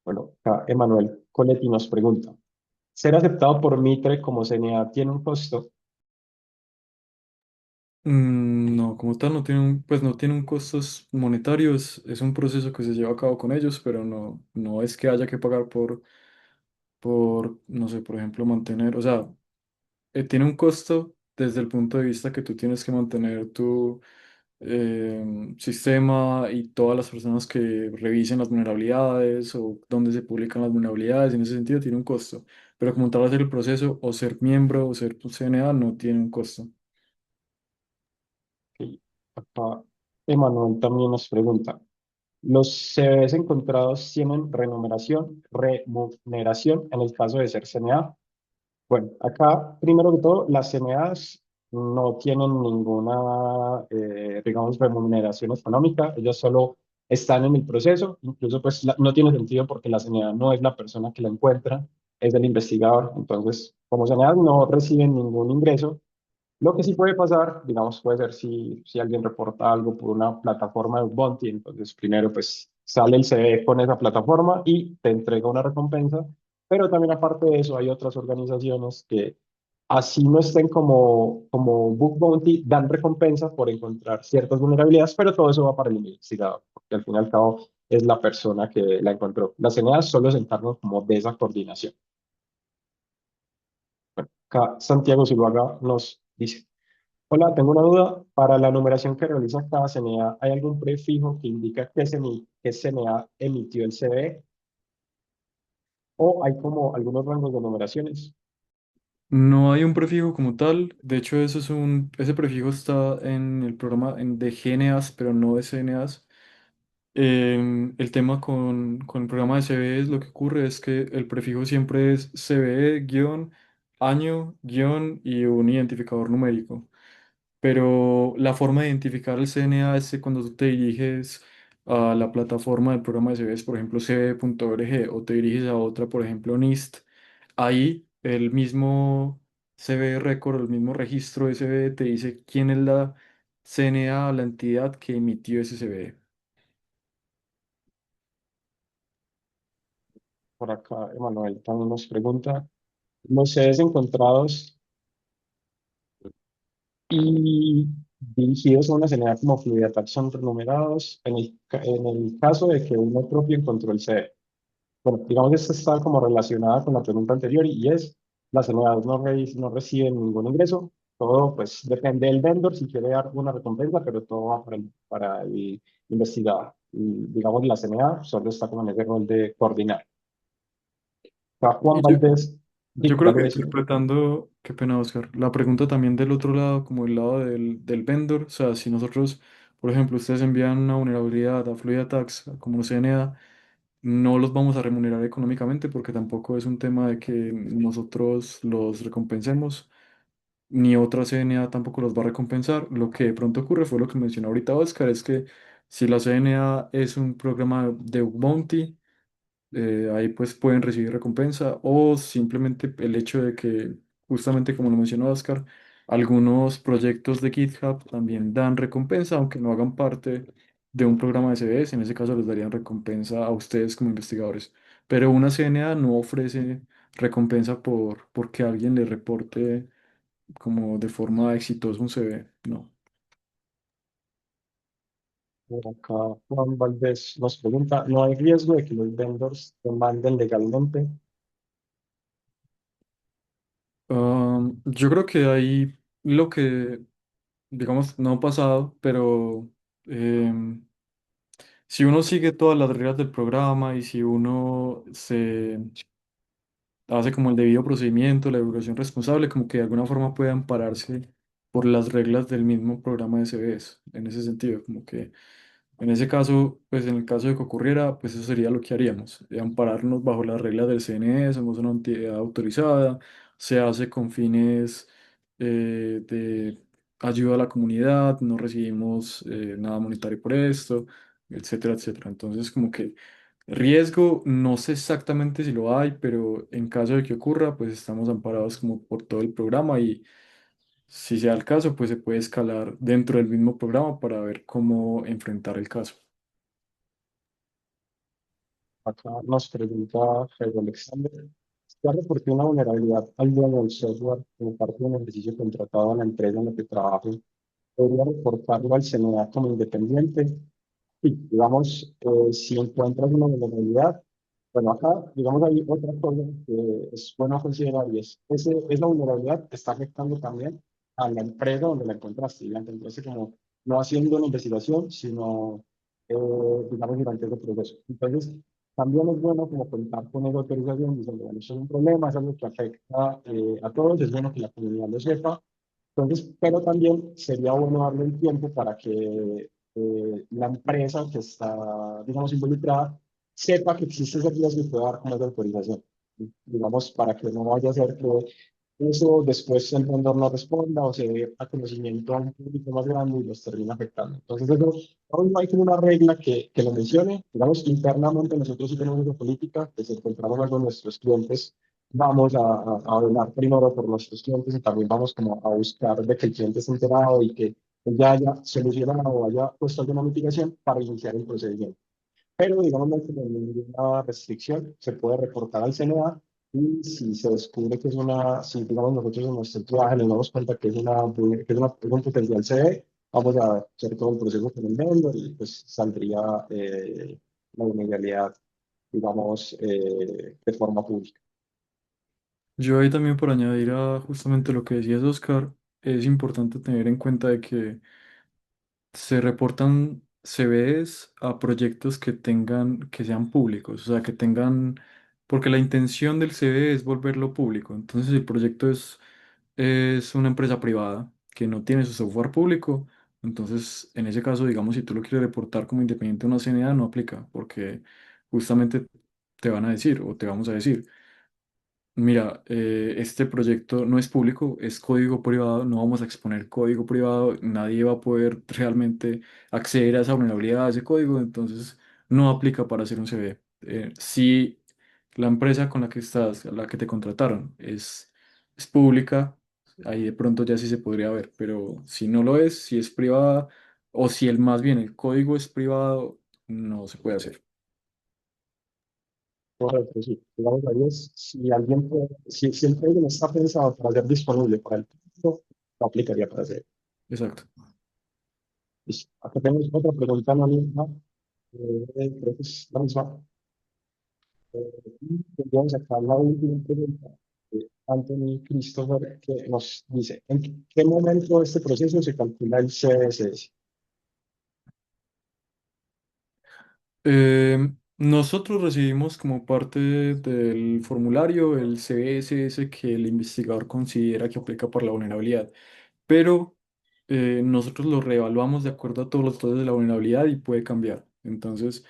Bueno, acá Emanuel Coletti nos pregunta, ¿ser aceptado por Mitre como CNA tiene un costo? No, como tal, pues no tiene un costos monetarios, es un proceso que se lleva a cabo con ellos, pero no es que haya que pagar no sé, por ejemplo, mantener, o sea, tiene un costo desde el punto de vista que tú tienes que mantener tu sistema y todas las personas que revisen las vulnerabilidades o donde se publican las vulnerabilidades, en ese sentido tiene un costo, pero como tal hacer el proceso o ser miembro o ser tu CNA no tiene un costo. Y acá Emanuel también nos pregunta, ¿los CVs encontrados tienen remuneración en el caso de ser CNA? Bueno, acá, primero que todo, las CNAs no tienen ninguna, digamos, remuneración económica, ellas solo están en el proceso, incluso pues no tiene sentido porque la CNA no es la persona que la encuentra, es el investigador, entonces como CNAs no reciben ningún ingreso. Lo que sí puede pasar, digamos, puede ser si alguien reporta algo por una plataforma de Bounty, entonces primero pues sale el CV con esa plataforma y te entrega una recompensa, pero también aparte de eso hay otras organizaciones que así no estén como Book Bounty, dan recompensa por encontrar ciertas vulnerabilidades, pero todo eso va para el investigador, porque al fin y al cabo es la persona que la encontró. Las CNA solo se encargan como de esa coordinación. Acá Santiago Zuluaga nos dice, hola, tengo una duda. Para la numeración que realiza cada CNA, ¿hay algún prefijo que indica qué CNA emitió el CVE? ¿O hay como algunos rangos de numeraciones? No hay un prefijo como tal, de hecho ese prefijo está en el programa de GNAs, pero no de CNAs. El tema con el programa de CVE lo que ocurre es que el prefijo siempre es CVE, guión, año, guión y un identificador numérico. Pero la forma de identificar el CNA es que cuando tú te diriges a la plataforma del programa de CVS, por ejemplo, cv.org, o te diriges a otra, por ejemplo, NIST, ahí el mismo CVE Record, el mismo registro de CVE te dice quién es la CNA, la entidad que emitió ese CVE. Por acá, Emanuel también nos pregunta, los sedes encontrados y dirigidos a una CNA como FluidAttack son renumerados en el caso de que uno propio encontró el sede. Bueno, digamos, esta está como relacionada con la pregunta anterior y es, las unidades no reciben ningún ingreso, todo pues depende del vendor si quiere dar una recompensa, pero todo va para el investigador. Y digamos, la CNA solo está como en ese rol de coordinar. Juan Y yo, Valdés, yo creo dale que decir. interpretando, qué pena, Oscar, la pregunta también del otro lado, como el lado del vendor, o sea, si nosotros, por ejemplo, ustedes envían una vulnerabilidad a Fluid Attacks como CNA, no los vamos a remunerar económicamente porque tampoco es un tema de que nosotros los recompensemos. ni otra CNA tampoco los va a recompensar. Lo que de pronto ocurre fue lo que mencionó ahorita Oscar, es que si la CNA es un programa de bug bounty, ahí pues pueden recibir recompensa o simplemente el hecho de que, justamente como lo mencionó Oscar, algunos proyectos de GitHub también dan recompensa, aunque no hagan parte de un programa de CVS, en ese caso les darían recompensa a ustedes como investigadores. Pero una CNA no ofrece recompensa porque alguien le reporte como de forma exitosa un CV, no. Por acá Juan Valdés nos pregunta, ¿no hay riesgo de que los vendors demanden legalmente? Yo creo que ahí lo que, digamos, no ha pasado, pero em, si uno sigue todas las reglas del programa y si uno se hace como el debido procedimiento, la divulgación responsable, como que de alguna forma puede ampararse por las reglas del mismo programa de CVS, en ese sentido, como que en ese caso, pues en el caso de que ocurriera, pues eso sería lo que haríamos, ampararnos bajo las reglas del CNE, somos una entidad autorizada, se hace con fines de ayuda a la comunidad, no recibimos nada monetario por esto, etcétera, etcétera. Entonces, como que riesgo, no sé exactamente si lo hay, pero en caso de que ocurra, pues estamos amparados como por todo el programa y si sea el caso, pues se puede escalar dentro del mismo programa para ver cómo enfrentar el caso. Acá nos pregunta Jairo Alexander, ¿ya reporté una vulnerabilidad al dueño del software como parte de un ejercicio contratado a la empresa en la que trabajo? ¿Podría reportarlo al CNA como independiente? Y digamos, si encuentras una vulnerabilidad, bueno, acá, digamos, hay otra cosa que es bueno considerar y es, esa vulnerabilidad te está afectando también a la empresa donde la encontraste. Y la encontraste como no haciendo una investigación, sino, digamos, durante ese proceso. Entonces, también es bueno como contar con esa autorización, diciendo, bueno, eso es un problema, es algo que afecta a todos, es bueno que la comunidad lo sepa. Entonces, pero también sería bueno darle el tiempo para que la empresa que está, digamos, involucrada sepa que existe ese riesgo y pueda dar como esa autorización. Digamos, para que no vaya a ser que eso después el vendedor no responda o se dé a conocimiento a un público más grande y los termina afectando. Entonces, eso, aún no hay como una regla que lo mencione. Digamos, internamente nosotros sí tenemos una política que si encontramos algo en nuestros clientes, vamos a velar primero por nuestros clientes y también vamos como a buscar de que el cliente esté enterado y que ya haya solucionado o haya puesto alguna mitigación para iniciar el procedimiento. Pero digamos no hay como ninguna restricción, se puede reportar al CNA y si se descubre que es una, si digamos nosotros en nuestro trabajo nos damos cuenta que es un potencial CE, vamos a hacer todo el proceso con el vendor y pues saldría la ilegalidad, digamos, de forma pública. Yo ahí también por añadir a justamente lo que decías, Oscar, es importante tener en cuenta de que se reportan CVEs a proyectos que tengan, que sean públicos, o sea, que tengan, porque la intención del CVE es volverlo público. Entonces, si el proyecto es una empresa privada que no tiene su software público, entonces, en ese caso, digamos, si tú lo quieres reportar como independiente a una CNA, no aplica, porque justamente te van a decir o te vamos a decir. Mira, este proyecto no es público, es código privado, no vamos a exponer código privado, nadie va a poder realmente acceder a esa vulnerabilidad, a ese código, entonces no aplica para hacer un CV. Si la empresa con la que estás, la que te contrataron, es pública, ahí de pronto ya sí se podría ver, pero si no lo es, si es privada, o si el más bien el código es privado, no se puede hacer. Correcto, sí. Digamos, ahí es, si alguien puede, si el código no está pensado para ser disponible para el público, no aplicaría para hacer. Exacto. Listo. Acá tenemos otra pregunta anónima, creo que es la misma. Y tendríamos acá la última pregunta de Anthony Christopher, que nos dice, ¿en qué momento de este proceso se calcula el CSS? Nosotros recibimos como parte del formulario el CSS que el investigador considera que aplica por la vulnerabilidad, pero nosotros lo reevaluamos de acuerdo a todos los datos de la vulnerabilidad y puede cambiar. Entonces,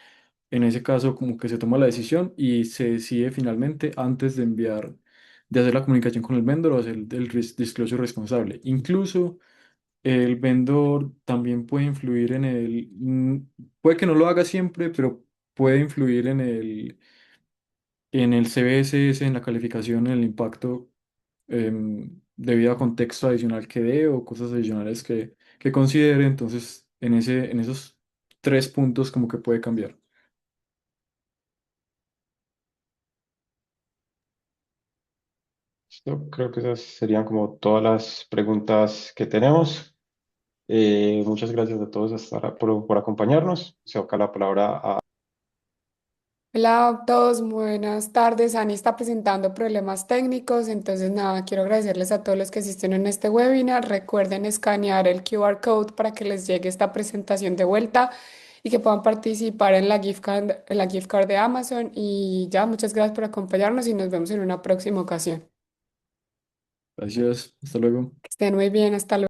en ese caso, como que se toma la decisión y se decide finalmente antes de enviar de hacer la comunicación con el vendor o hacer el disclosure responsable. Incluso el vendor también puede influir en puede que no lo haga siempre, pero puede influir en el CBSS, en la calificación, en el impacto, debido a contexto adicional que dé o cosas adicionales que considere. Entonces, en esos tres puntos como que puede cambiar. Yo creo que esas serían como todas las preguntas que tenemos. Muchas gracias a todos por acompañarnos. Se toca la palabra a... Hola a todos, buenas tardes. Ani está presentando problemas técnicos, entonces nada, quiero agradecerles a todos los que asisten en este webinar. Recuerden escanear el QR code para que les llegue esta presentación de vuelta y que puedan participar en la gift card de Amazon. Y ya, muchas gracias por acompañarnos y nos vemos en una próxima ocasión. Gracias, hasta luego. Que estén muy bien, hasta luego.